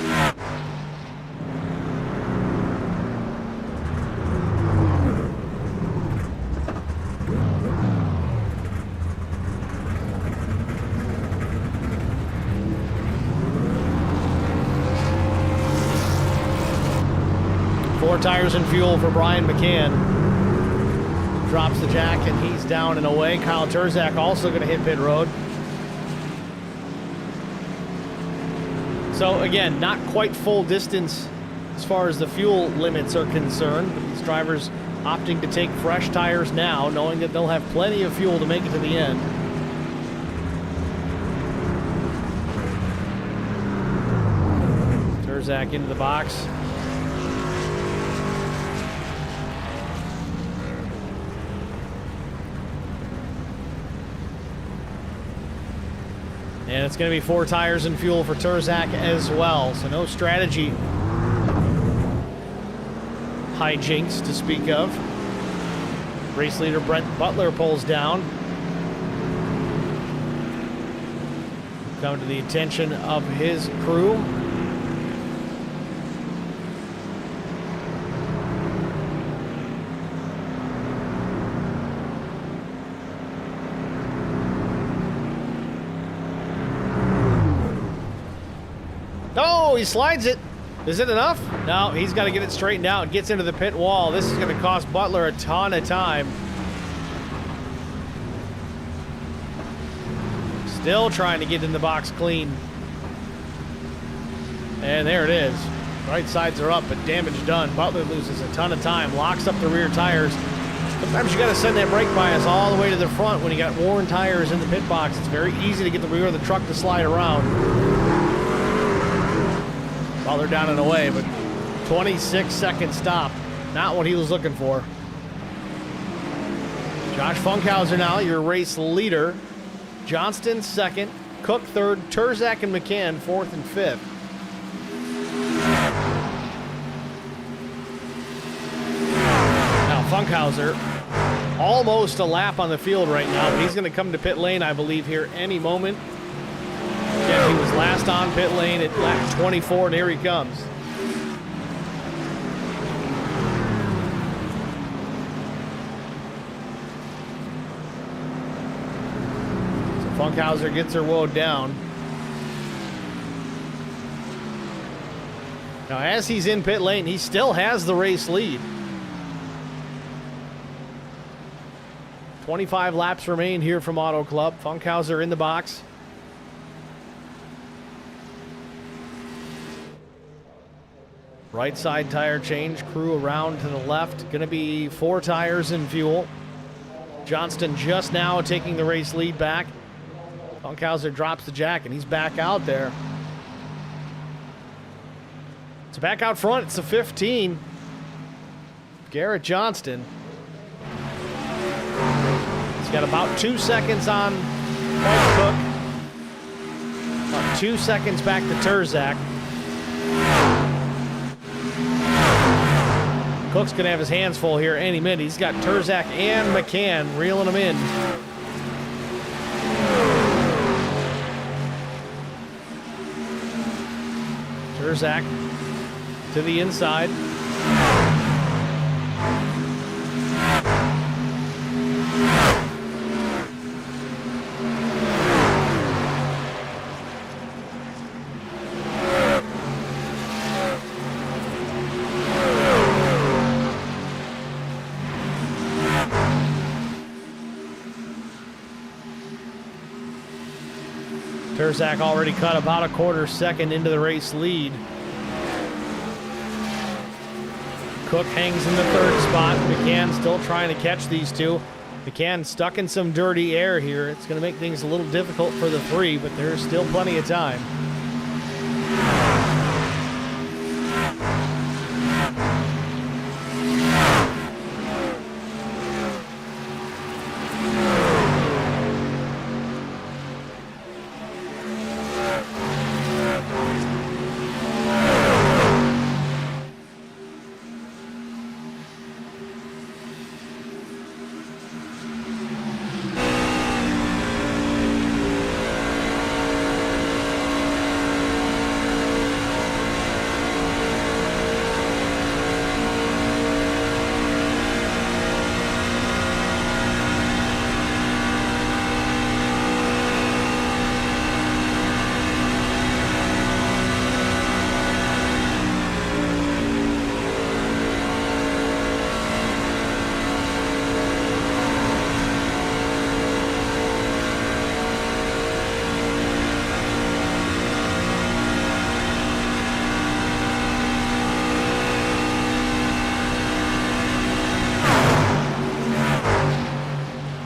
Four tires and fuel for Brian McCann. drops the jack, and he's down and away. Kyle Turzak also going to hit pit road. So again, not quite full distance as far as the fuel limits are concerned, but these drivers opting to take fresh tires now, knowing that they'll have plenty of fuel to make it to the end. Turzak into the box. And it's going to be 4 tires and fuel for Turzak as well. So no strategy hijinks to speak of. Race leader Brent Butler pulls down. Come to the attention of his crew. Oh, he slides it. Is it enough? No, he's got to get it straightened out. Gets into the pit wall. This is going to cost Butler a ton of time. Still trying to get in the box clean. And there it is. Right sides are up, but damage done. Butler loses a ton of time. Locks up the rear tires. Sometimes you got to send that brake bias all the way to the front when you got worn tires in the pit box. It's very easy to get the rear of the truck to slide around. Butler down and away, but 26-second stop. Not what he was looking for. Josh Funkhauser now, your race leader. Johnston second, Cook third, Turzak and McCann fourth and fifth. Now Funkhauser, almost a lap on the field right now, but he's going to come to pit lane, I believe, here any moment. Again, he was last on pit lane at lap 24, and here he comes. So Funkhauser gets her woed down. Now, as he's in pit lane, he still has the race lead. 25 laps remain here from Auto Club. Funkhauser in the box. Right side tire change, crew around to the left. Going to be 4 tires and fuel. Johnston just now taking the race lead back. Funkhauser drops the jack, and he's back out there. So back out front, it's a 15. Garrett Johnston. He's got about 2 seconds on Mike Cook. About 2 seconds back to Turzak. Cook's going to have his hands full here any minute. He's got Turzak and McCann reeling him in. Turzak to the inside. Turzak already cut about a quarter second into the race lead. Cook hangs in the third spot. McCann still trying to catch these two. McCann stuck in some dirty air here. It's going to make things a little difficult for the 3, but there's still plenty of time.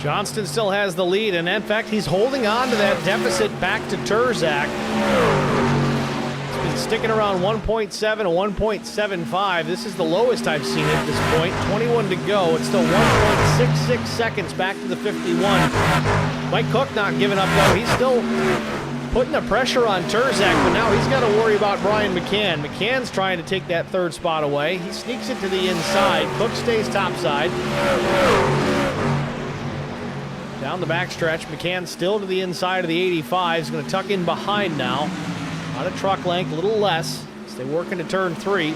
Johnston still has the lead, and in fact, he's holding on to that deficit back to Turzak. He's been sticking around 1.7 and 1.75. This is the lowest I've seen it at this point. 21 to go. It's still 1.66 seconds back to the 51. Mike Cook not giving up, though. He's still putting the pressure on Turzak, but now he's got to worry about Brian McCann. McCann's trying to take that third spot away. He sneaks it to the inside. Cook stays topside. Down the backstretch, McCann still to the inside of the 85. He's going to tuck in behind now. Out of truck length, a little less as they work into turn 3.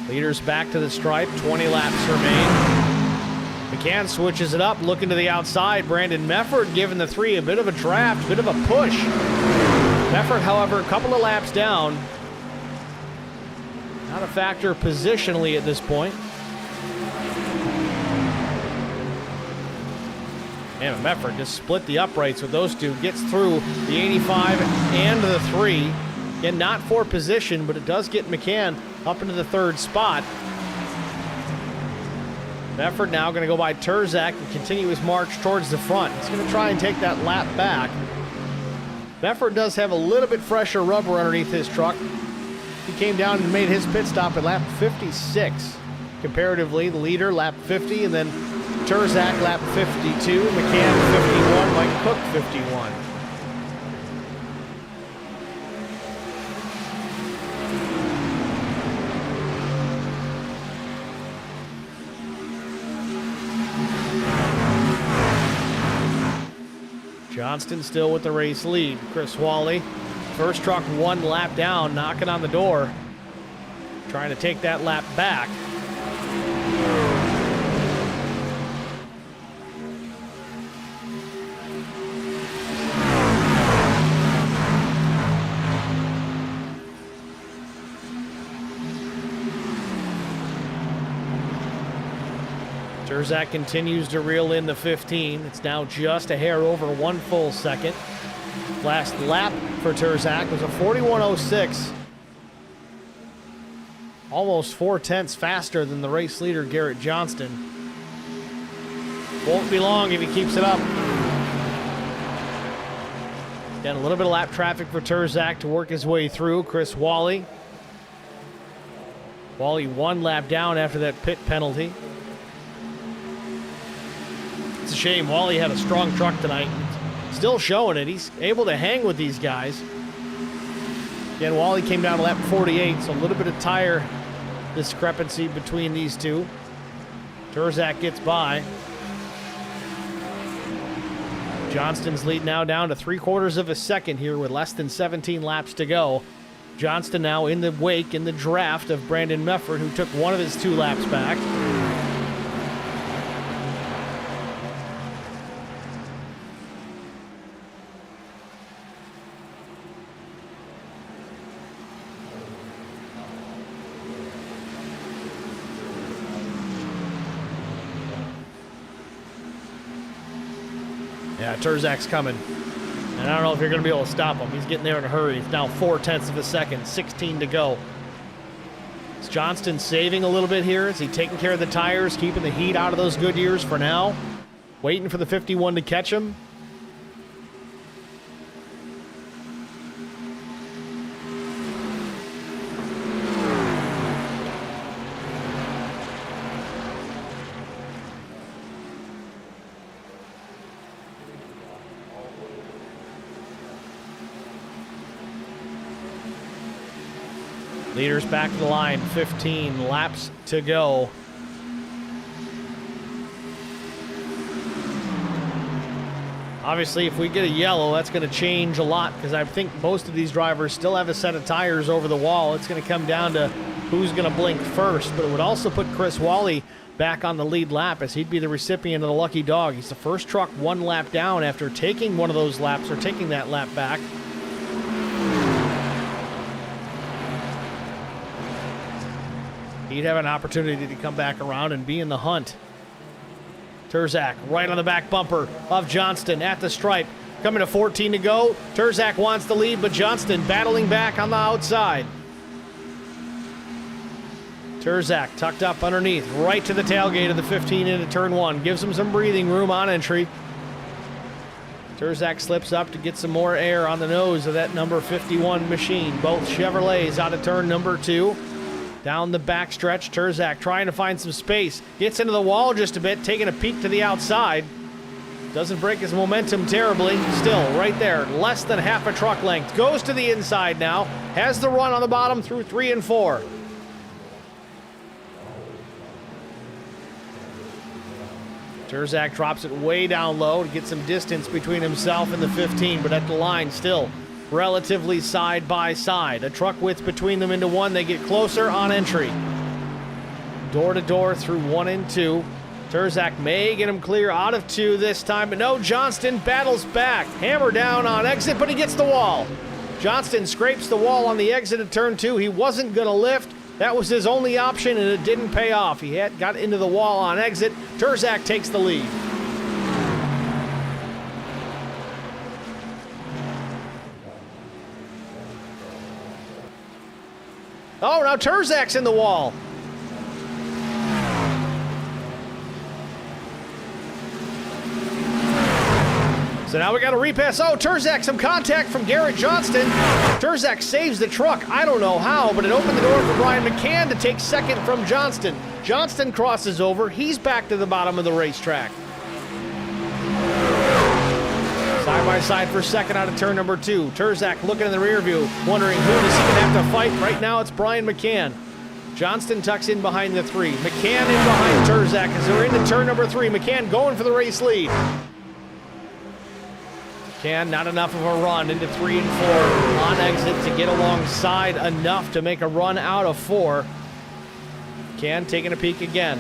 Leaders back to the stripe, 20 laps remain. McCann switches it up, looking to the outside. Brandon Mefford giving the 3 a bit of a draft, bit of a push. Mefford, however, a couple of laps down. Not a factor positionally at this point. And Mefford just split the uprights with those two. Gets through the 85 and the 3. Again, not for position, but it does get McCann up into the 3rd spot. Mefford now going to go by Turzak and continue his march towards the front. He's going to try and take that lap back. Mefford does have a little bit fresher rubber underneath his truck. He came down and made his pit stop at lap 56. Comparatively, the leader, lap 50, and then Turzak, lap 52. McCann, 51. Mike Cook, 51. Johnston still with the race lead. Chris Wally, first truck 1 lap down, knocking on the door, trying to take that lap back. Turzak continues to reel in the 15. It's now just a hair over 1 full second. Last lap for Turzak was a 41.06. Almost 4/10 faster than the race leader, Garrett Johnston. Won't be long if he keeps it up. Again, a little bit of lap traffic for Turzak to work his way through. Chris Wally. Wally 1 lap down after that pit penalty. It's a shame. Wally had a strong truck tonight. Still showing it. He's able to hang with these guys. Again, Wally came down to lap 48, so a little bit of tire discrepancy between these two. Turzak gets by. Johnston's lead now down to 3/4 of a second here with less than 17 laps to go. Johnston now in the wake, in the draft of Brandon Mefford, who took 1 of his 2 laps back. Yeah, Turzak's coming. And I don't know if you're going to be able to stop him. He's getting there in a hurry. It's now 4/10 of a second, 16 to go. Is Johnston saving a little bit here? Is he taking care of the tires, keeping the heat out of those Goodyears for now? Waiting for the 51 to catch him? Leaders back to the line, 15 laps to go. Obviously, if we get a yellow, that's going to change a lot because I think most of these drivers still have a set of tires over the wall. It's going to come down to who's going to blink first, but it would also put Chris Wally back on the lead lap as he'd be the recipient of the lucky dog. He's the first truck 1 lap down after taking one of those laps or taking that lap back. He'd have an opportunity to come back around and be in the hunt. Turzak right on the back bumper of Johnston at the stripe. Coming to 14 to go. Terzak wants the lead, but Johnston battling back on the outside. Terzak tucked up underneath, right to the tailgate of the 15 into turn 1. Gives him some breathing room on entry. Terzak slips up to get some more air on the nose of that number 51 machine. Both Chevrolets out of turn number 2. Down the backstretch, Terzak trying to find some space. Gets into the wall just a bit, taking a peek to the outside. Doesn't break his momentum terribly. Still, right there, less than half a truck length. Goes to the inside now. Has the run on the bottom through 3 and 4. Terzak drops it way down low to get some distance between himself and the 15, but at the line still relatively side by side. A truck width between them into 1. They get closer on entry. Door to door through 1 and 2. Terzak may get him clear out of 2 this time, but no, Johnston battles back. Hammer down on exit, but he gets the wall. Johnston scrapes the wall on the exit of turn 2. He wasn't going to lift. That was his only option, and it didn't pay off. He had got into the wall on exit. Terzak takes the lead. Oh, now Terzak's in the wall. So now we got a repass. Oh, Terzak, some contact from Garrett Johnston. Terzak saves the truck. I don't know how, but it opened the door for Brian McCann to take second from Johnston. Johnston crosses over. He's back to the bottom of the racetrack. Side by side for second out of turn number 2. Terzak looking in the rear view, wondering who is he going to have to fight. Right now it's Brian McCann. Johnston tucks in behind the 3. McCann in behind Terzak as they're into turn number 3. McCann going for the race lead. Not enough of a run into 3 and 4 on exit to get alongside enough to make a run out of 4. Taking a peek again.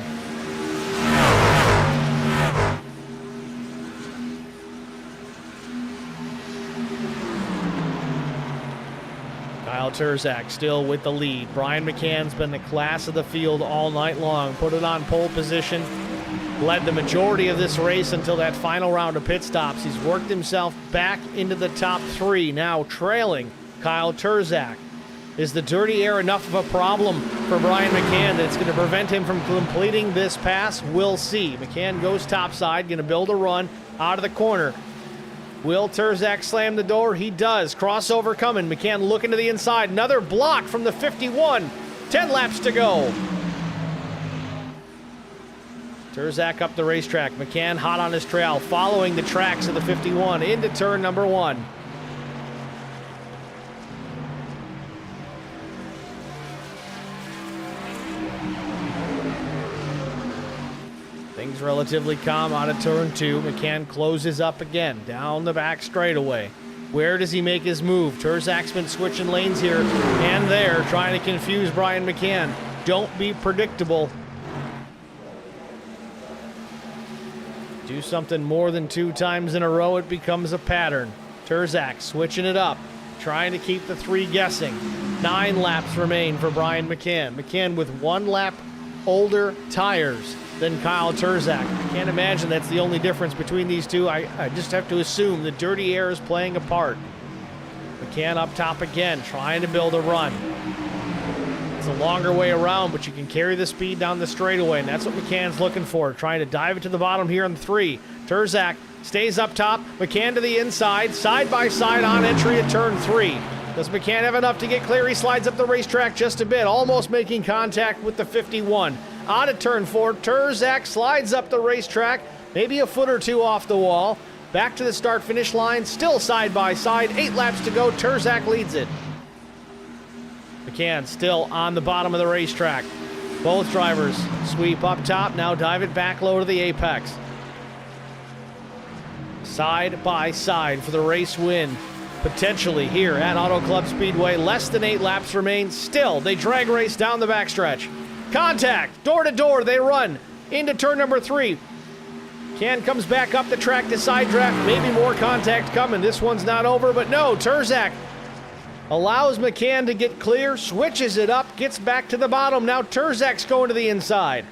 Kyle Terzak still with the lead. Brian McCann's been the class of the field all night long. Put it on pole position. Led the majority of this race until that final round of pit stops. He's worked himself back into the top 3, now trailing Kyle Terzak. Is the dirty air enough of a problem for Brian McCann that it's going to prevent him from completing this pass? We'll see. McCann goes topside, going to build a run out of the corner. Will Terzak slam the door? He does. Crossover coming. McCann looking to the inside. Another block from the 51. 10 laps to go. Terzak up the racetrack. McCann hot on his trail, following the tracks of the 51 into turn number 1. Things relatively calm out of turn 2. McCann closes up again, down the back straightaway. Where does he make his move? Terzak's been switching lanes here and there, trying to confuse Brian McCann. Don't be predictable. Do something more than 2 times in a row, it becomes a pattern. Terzak switching it up, trying to keep the 3 guessing. 9 laps remain for Brian McCann. McCann with 1 lap older tires than Kyle Terzak. I can't imagine that's the only difference between these two. I just have to assume the dirty air is playing a part. McCann up top again, trying to build a run. It's a longer way around, but you can carry the speed down the straightaway, and that's what McCann's looking for, trying to dive it to the bottom here on 3. Terzak stays up top, McCann to the inside, side by side on entry at turn 3. Does McCann have enough to get clear? He slides up the racetrack just a bit, almost making contact with the 51. Out of turn 4, Terzak slides up the racetrack, maybe a foot or 2 off the wall. Back to the start-finish line, still side by side, 8 laps to go, Terzak leads it. McCann still on the bottom of the racetrack. Both drivers sweep up top, now dive it back low to the apex. Side by side for the race win. Potentially here at Auto Club Speedway. Less than 8 laps remain. Still, they drag race down the backstretch. Contact, door to door, they run into turn number 3. McCann comes back up the track to side draft. Maybe more contact coming. This one's not over, but no, Terzak allows McCann to get clear, switches it up, gets back to the bottom. Now Terzak's going to the inside.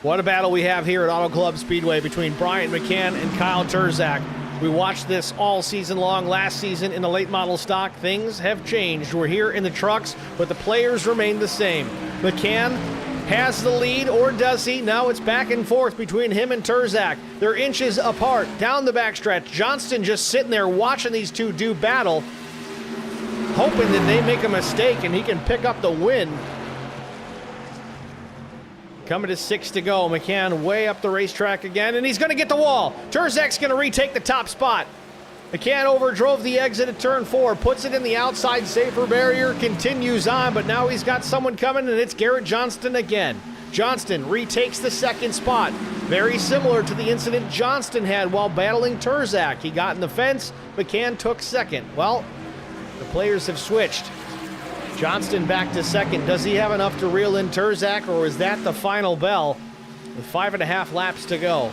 What a battle we have here at Auto Club Speedway between Brian McCann and Kyle Turzak. We watched this all season long. Last season in the late model stock, things have changed. We're here in the trucks, but the players remain the same. McCann has the lead, or does he? Now it's back and forth between him and Turzak. They're inches apart down the backstretch. Johnston just sitting there watching these two do battle, hoping that they make a mistake and he can pick up the win. Coming to 6 to go. McCann way up the racetrack again, and he's going to get the wall. Turzak's going to retake the top spot. McCann overdrove the exit at turn 4, puts it in the outside safer barrier, continues on, but now he's got someone coming, and it's Garrett Johnston again. Johnston retakes the second spot. Very similar to the incident Johnston had while battling Turzak. He got in the fence, McCann took second. Well, the players have switched. Johnston back to second. Does he have enough to reel in Turzak, or is that the final bell with 5.5 laps to go?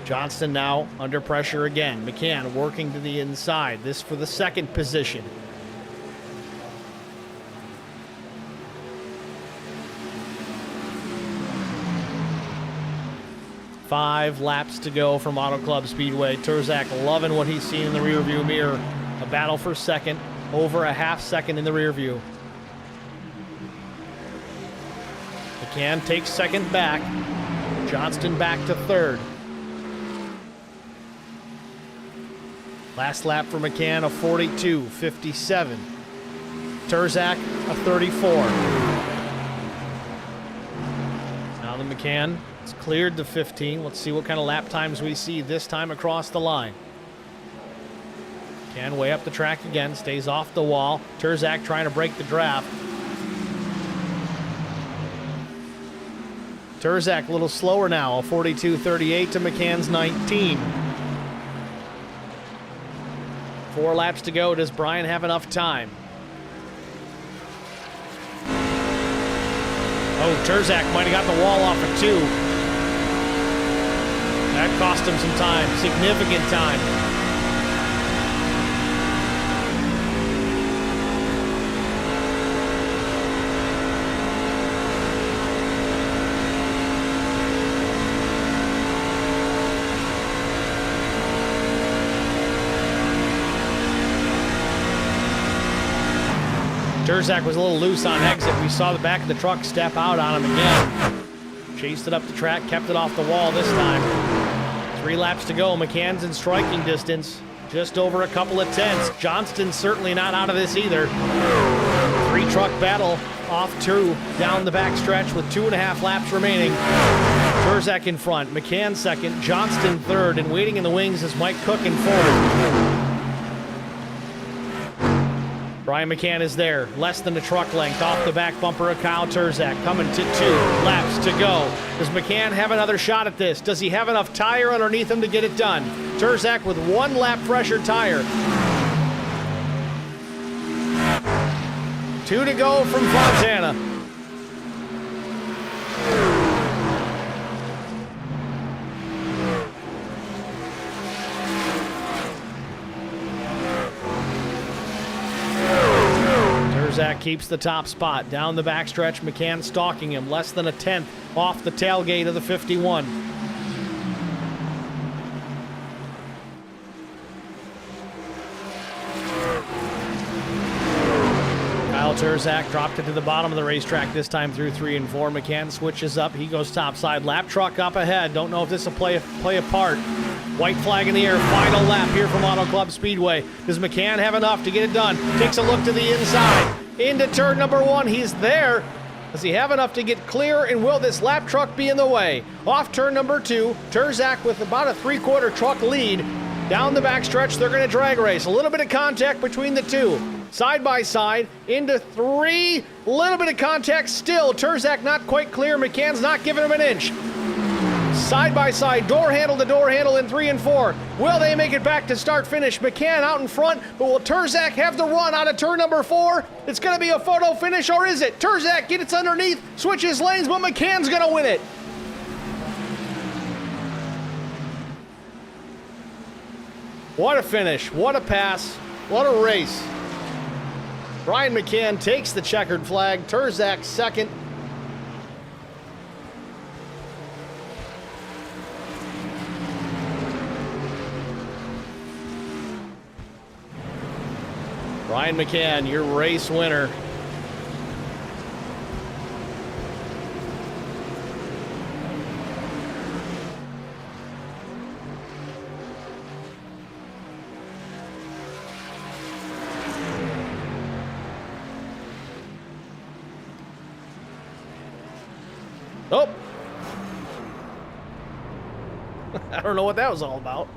Johnston now under pressure again. McCann working to the inside. This for the second position. Five laps to go from Auto Club Speedway. Turzak loving what he's seen in the rearview mirror. A battle for second, over a half second in the rearview. McCann takes second back. Johnston back to third. Last lap for McCann, a 42.57. Turzak, a 34. Now the McCann. It's cleared to 15. Let's see what kind of lap times we see this time across the line. Can way up the track again, stays off the wall. Turzak trying to break the draft. Turzak a little slower now, a 42.38 to McCann's 19. 4 laps to go. Does Brian have enough time? Oh, Turzak might have got the wall off of 2. That cost him some time, significant time. Turzak was a little loose on exit. We saw the back of the truck step out on him again. Chased it up the track, kept it off the wall this time. 3 laps to go. McCann's in striking distance, just over a couple of tenths. Johnston's certainly not out of this either. 3-truck battle off 2 down the backstretch with 2.5 laps remaining. Turzak in front, McCann second, Johnston third, and waiting in the wings is Mike Cook in fourth. Brian McCann is there, less than a truck length off the back bumper of Kyle Turzak, coming to 2 laps to go. Does McCann have another shot at this? Does he have enough tire underneath him to get it done? Turzak with 1 lap fresher tire. 2 to go from Fontana. Turzak keeps the top spot. Down the backstretch, McCann stalking him, less than a tenth off the tailgate of the 51. Kyle Turzak dropped it to the bottom of the racetrack, this time through 3 and 4. McCann switches up. He goes topside. Lap truck up ahead. Don't know if this will play a part. White flag in the air. Final lap here from Auto Club Speedway. Does McCann have enough to get it done? Takes a look to the inside. Into turn number 1. He's there. Does he have enough to get clear, and will this lap truck be in the way? Off turn number 2, Turzak with about a 3/4 truck lead. Down the backstretch, they're going to drag race. A little bit of contact between the two. Side by side, into 3. Little bit of contact still. Turzak not quite clear. McCann's not giving him an inch. Side by side, door handle to door handle in 3 and 4. Will they make it back to start finish? McCann out in front, but will Turzak have the run out of turn number 4? It's going to be a photo finish, or is it? Turzak gets underneath, switches lanes, but McCann's going to win it. What a finish, what a pass. What a race. Brian McCann takes the checkered flag. Turzak second. Brian McCann, your race winner. Oh! I don't know what that was all about.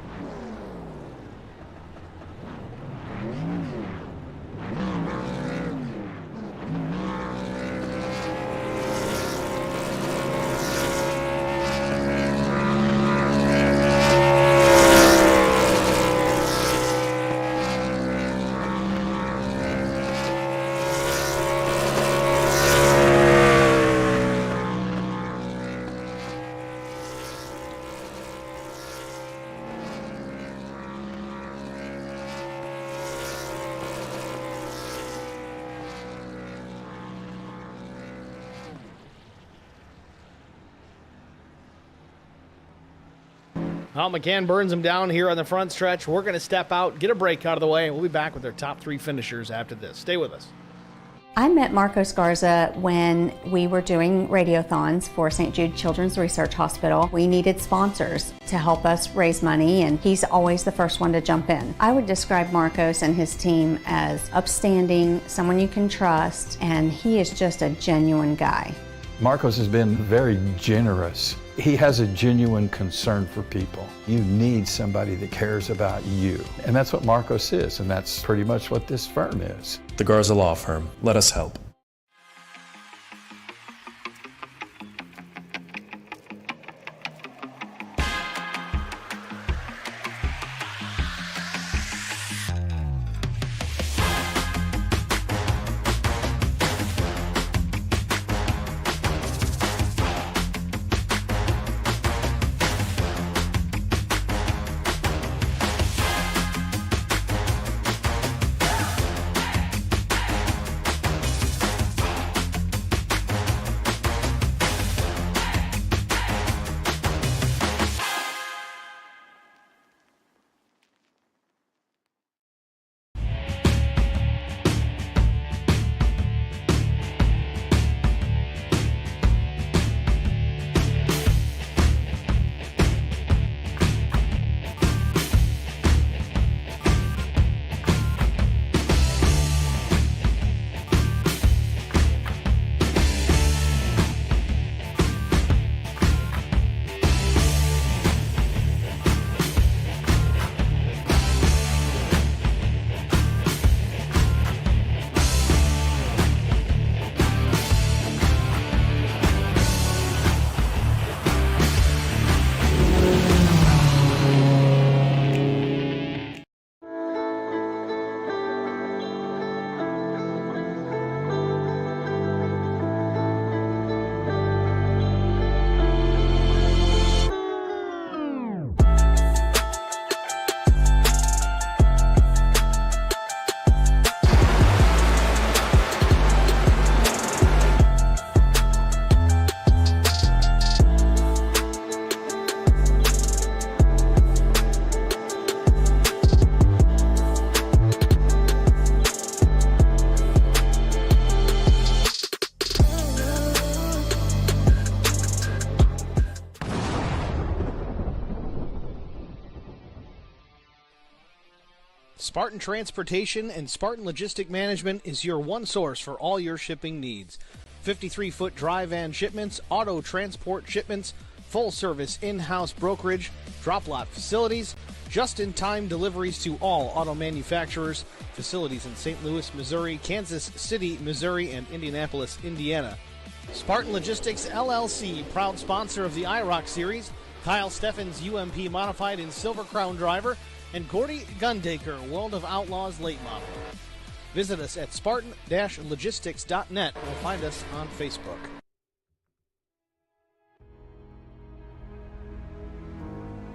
Well, McCann burns him down here on the front stretch. We're going to step out, get a break out of the way, and we'll be back with our top three finishers after this. Stay with us. I met Marco Scarza when we were doing radiothons for St. Jude Children's Research Hospital. We needed sponsors to help us raise money, and he's always the first one to jump in. I would describe Marcos and his team as upstanding, someone you can trust, and he is just a genuine guy. Marcos has been very generous. He has a genuine concern for people. You need somebody that cares about you. And that's what Marcos is, and that's pretty much what this firm is. The Garza Law Firm. Let us help. Spartan Transportation and Spartan Logistic Management is your one source for all your shipping needs. 53-foot dry van shipments, auto transport shipments, full-service in-house brokerage, drop-lot facilities, just-in-time deliveries to all auto manufacturers, facilities in St. Louis, Missouri, Kansas City, Missouri, and Indianapolis, Indiana. Spartan Logistics LLC, proud sponsor of the IROC Series, Kyle Steffens UMP Modified and Silver Crown Driver, and Gordy Gundaker, World of Outlaws Late Model. Visit us at spartan-logistics.net or find us on Facebook.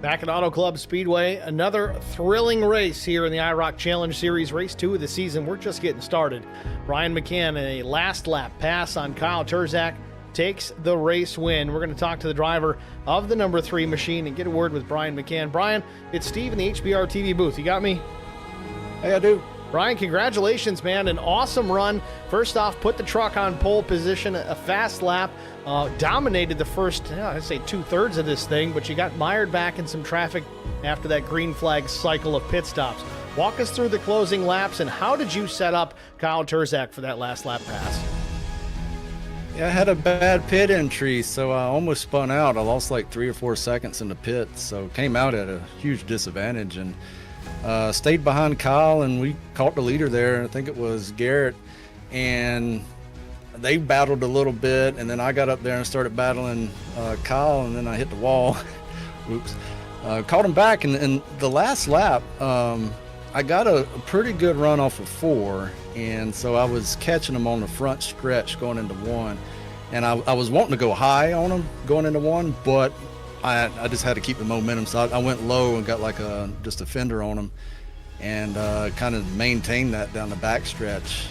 Back at Auto Club Speedway, another thrilling race here in the IROC Challenge Series, race 2 of the season. We're just getting started. Brian McCann, a last lap pass on Kyle Terzak, takes the race win. We're going to talk to the driver of the number 3 machine and get a word with Brian McCann. Brian, it's Steve in the HBR TV booth. You got me? Hey, I do. Brian, congratulations, man. An awesome run. First off, put the truck on pole position, a fast lap. Dominated the first, I'd say 2/3 of this thing, but you got mired back in some traffic after that green flag cycle of pit stops. Walk us through the closing laps, and how did you set up Kyle Terzak for that last lap pass? Yeah, I had a bad pit entry, so I almost spun out. I lost like 3 or 4 seconds in the pit, so came out at a huge disadvantage, and stayed behind Kyle, and we caught the leader there. I think it was Garrett, and they battled a little bit, and then I got up there and started battling Kyle, and then I hit the wall. Oops. Caught him back, and the last lap, I got a pretty good run off of 4, and so I was catching him on the front stretch going into 1, and I was wanting to go high on him going into 1, but I just had to keep the momentum, so I went low and got like just a fender on him, and kind of maintained that down the back stretch.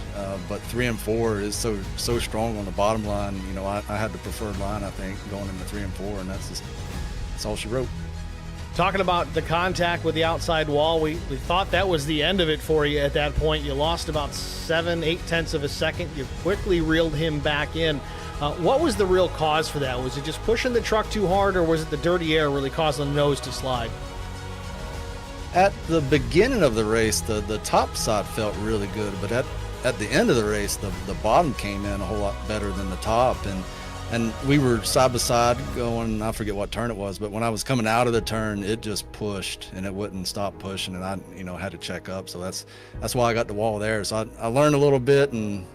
But 3 and 4 is so strong on the bottom line. You know, I had the preferred line, I think, going into 3 and 4, and that's all she wrote. Talking about the contact with the outside wall, we thought that was the end of it for you at that point. You lost about 7-8 tenths of a second. You quickly reeled him back in. What was the real cause for that? Was it just pushing the truck too hard, or was it the dirty air really causing the nose to slide? At the beginning of the race, the top side felt really good, but at the end of the race, the bottom came in a whole lot better than the top, and we were side by side going, I forget what turn it was, but when I was coming out of the turn, it just pushed and it wouldn't stop pushing, and I had to check up. So that's why I got the wall there. So I learned a little bit, and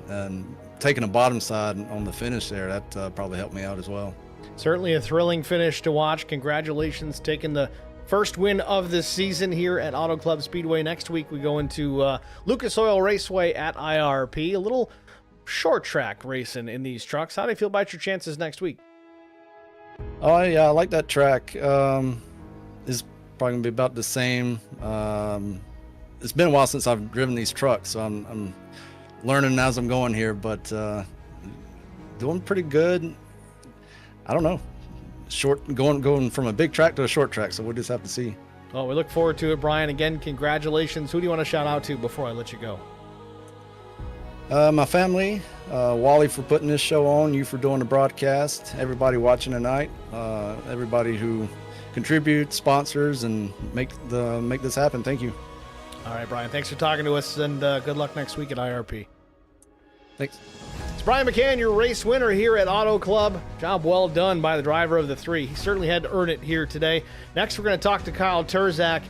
taking a bottom side on the finish there, that probably helped me out as well. Certainly a thrilling finish to watch. Congratulations, taking the first win of the season here at Auto Club Speedway. Next week we go into Lucas Oil Raceway at IRP, a little short track racing in these trucks. How do you feel about your chances next week? Oh yeah, I like that track. It's probably gonna be about the same. It's been a while since I've driven these trucks, so I'm learning as I'm going here, but doing pretty good. I don't know, going from a big track to a short track, so we'll just have to see. Well, we look forward to it, Brian. Again, congratulations. Who do you want to shout out to before I let you go? My family, Wally for putting this show on, you for doing the broadcast, everybody watching tonight, everybody who contributes, sponsors, and make this happen. Thank you. All right, Brian, thanks for talking to us, and good luck next week at IRP. Thanks. It's Brian McCann, your race winner here at Auto Club. Job well done by the driver of the 3. He certainly had to earn it here today. Next, we're going to talk to Kyle Terzak.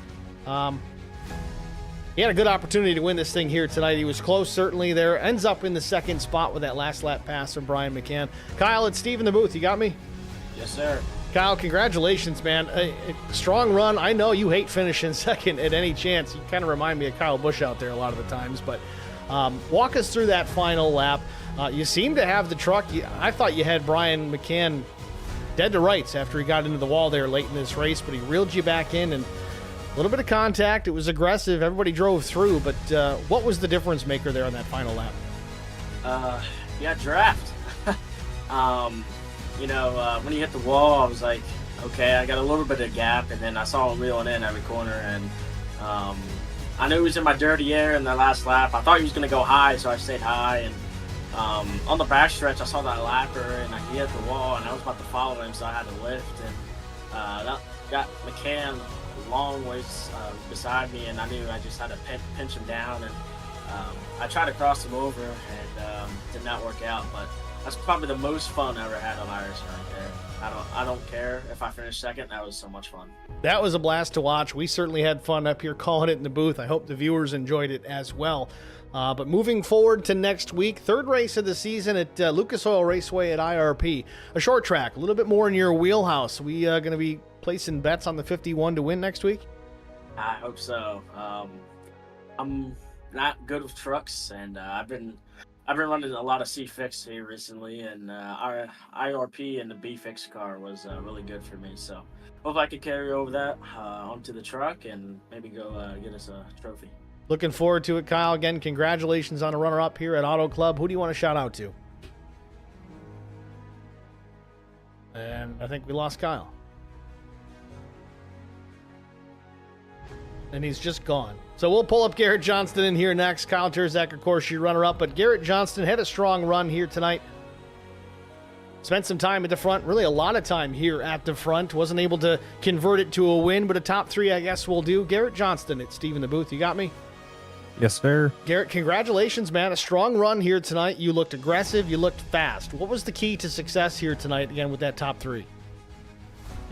He had a good opportunity to win this thing here tonight. He was close, certainly there. Ends up in the second spot with that last lap pass from Brian McCann. Kyle, it's Steve in the booth. You got me? Yes, sir. Kyle, congratulations, man. A strong run. I know you hate finishing second at any chance. You kind of remind me of Kyle Busch out there a lot of the times. But walk us through that final lap. You seem to have the truck. I thought you had Brian McCann dead to rights after he got into the wall there late in this race, but he reeled you back in, and a little bit of contact. It was aggressive. Everybody drove through, but what was the difference maker there on that final lap? Yeah, draft. When he hit the wall, I was like, okay, I got a little bit of gap, and then I saw him reeling in every corner, and I knew he was in my dirty air in the last lap. I thought he was going to go high, so I stayed high, and on the backstretch, I saw that lapper, and he hit the wall, and I was about to follow him, so I had to lift, and that got McCann a long ways beside me, and I knew I just had to pinch him down, and I tried to cross him over, and did not work out, but that's probably the most fun I ever had on Irish right there. I don't care if I finish second. That was so much fun. That was a blast to watch. We certainly had fun up here calling it in the booth. I hope the viewers enjoyed it as well. But moving forward to next week, third race of the season at Lucas Oil Raceway at IRP. A short track, a little bit more in your wheelhouse. We going to be placing bets on the 51 to win next week? I hope so. I'm not good with trucks, and I've been I've been running a lot of C-Fix here recently, and our IRP and the B-Fix car was really good for me. So hope I could carry over that onto the truck and maybe go get us a trophy. Looking forward to it, Kyle. Again, congratulations on a runner-up here at Auto Club. Who do you want to shout out to? And I think we lost Kyle. And he's just gone. So we'll pull up Garrett Johnston in here next. Kyle Terzak, of course, your runner-up. But Garrett Johnston had a strong run here tonight. Spent some time at the front, really a lot of time here at the front. Wasn't able to convert it to a win, but a top 3, I guess, will do. Garrett Johnston at Steve in the booth. You got me? Yes, sir. Garrett, congratulations, man. A strong run here tonight. You looked aggressive. You looked fast. What was the key to success here tonight, again, with that top 3?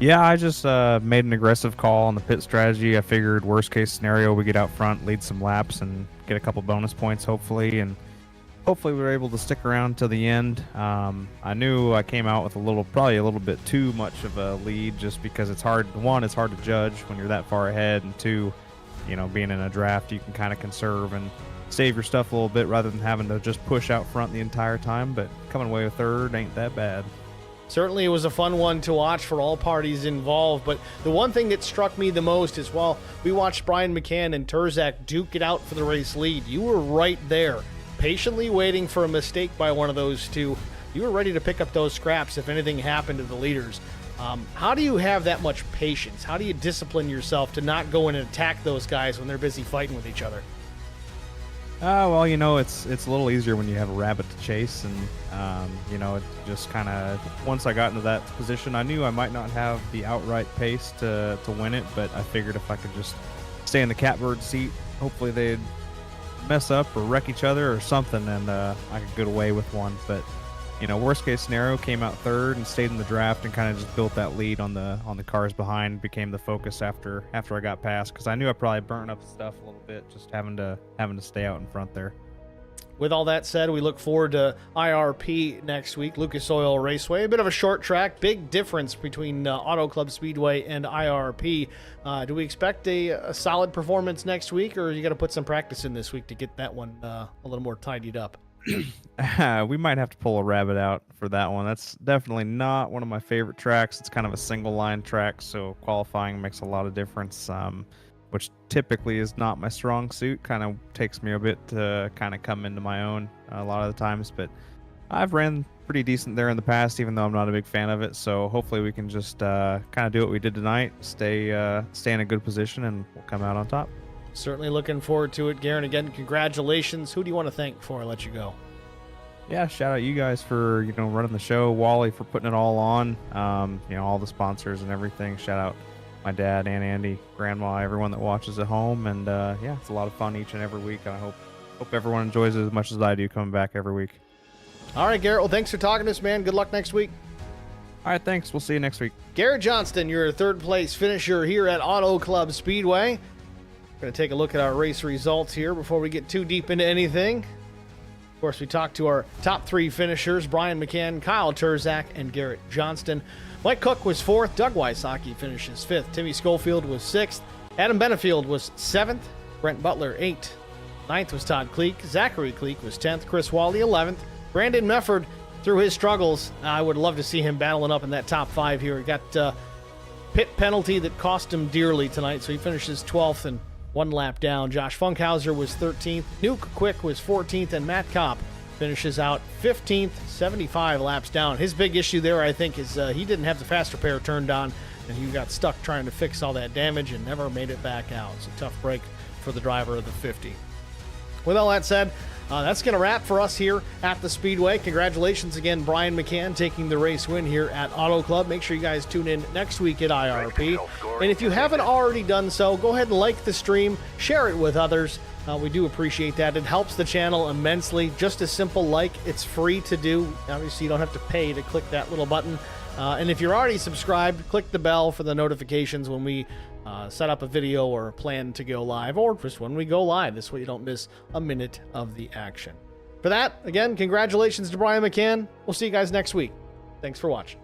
Yeah, I just made an aggressive call on the pit strategy. I figured worst case scenario, we get out front, lead some laps, and get a couple bonus points, hopefully. And hopefully we were able to stick around till the end. I knew I came out with probably a little bit too much of a lead, just because it's hard. One, it's hard to judge when you're that far ahead, and two, being in a draft, you can kind of conserve and save your stuff a little bit rather than having to just push out front the entire time. But coming away with third ain't that bad. Certainly it was a fun one to watch for all parties involved, but the one thing that struck me the most is while we watched Brian McCann and Terzak duke it out for the race lead, you were right there, patiently waiting for a mistake by one of those two. You were ready to pick up those scraps if anything happened to the leaders. How do you have that much patience? How do you discipline yourself to not go in and attack those guys when they're busy fighting with each other? Well, it's a little easier when you have a rabbit to chase, and it just kind of, once I got into that position, I knew I might not have the outright pace to win it, but I figured if I could just stay in the catbird seat, hopefully they'd mess up or wreck each other or something, and I could get away with one. But worst case scenario, came out third and stayed in the draft and kind of just built that lead on the cars behind. Became the focus after I got past, because I knew I probably burnt up stuff a little bit just having to stay out in front there. With all that said, we look forward to IRP next week, Lucas Oil Raceway. A bit of a short track, big difference between Auto Club Speedway and IRP. Do we expect a solid performance next week, or you got to put some practice in this week to get that one a little more tidied up? We might have to pull a rabbit out for that one. That's definitely not one of my favorite tracks. It's kind of a single line track, so qualifying makes a lot of difference, which typically is not my strong suit. Kind of takes me a bit to kind of come into my own a lot of the times, but I've ran pretty decent there in the past, even though I'm not a big fan of it. So hopefully we can just kind of do what we did tonight, stay in a good position, and we'll come out on top. Certainly looking forward to it, Garen. Again, congratulations. Who do you want to thank before I let you go? Yeah, shout out you guys for running the show, Wally for putting it all on, all the sponsors and everything. Shout out my dad, Aunt Andy, Grandma, everyone that watches at home, and it's a lot of fun each and every week. And I hope everyone enjoys it as much as I do coming back every week. All right, Garrett. Well, thanks for talking to us, man. Good luck next week. All right, thanks. We'll see you next week. Garrett Johnston, your third place finisher here at Auto Club Speedway. We're going to take a look at our race results here before we get too deep into anything. Of course, we talked to our top 3 finishers, Brian McCann, Kyle Terzak, and Garrett Johnston. Mike Cook was 4th. Doug Wysocki finishes 5th. Timmy Schofield was 6th. Adam Benefield was 7th. Brent Butler, 8th. 9th was Todd Kleek. Zachary Kleek was 10th. Chris Wally, 11th. Brandon Mefford, through his struggles, I would love to see him battling up in that top 5 here. He got pit penalty that cost him dearly tonight, so he finishes 12th and 1 lap down. Josh Funkhauser was 13th. Nuke Quick was 14th, and Matt Kopp finishes out 15th, 75 laps down. His big issue there, I think, is he didn't have the fast repair turned on, and he got stuck trying to fix all that damage and never made it back out. It's a tough break for the driver of the 50. With all that said, that's going to wrap for us here at the Speedway. Congratulations again, Brian McCann, taking the race win here at Auto Club. Make sure you guys tune in next week at IRP. And if you haven't already done so, go ahead and like the stream, share it with others. We do appreciate that. It helps the channel immensely. Just a simple like. It's free to do. Obviously, you don't have to pay to click that little button. And if you're already subscribed, click the bell for the notifications when we set up a video or plan to go live, or just when we go live. This way you don't miss a minute of the action. For that, again, congratulations to Brian McCann. We'll see you guys next week. Thanks for watching.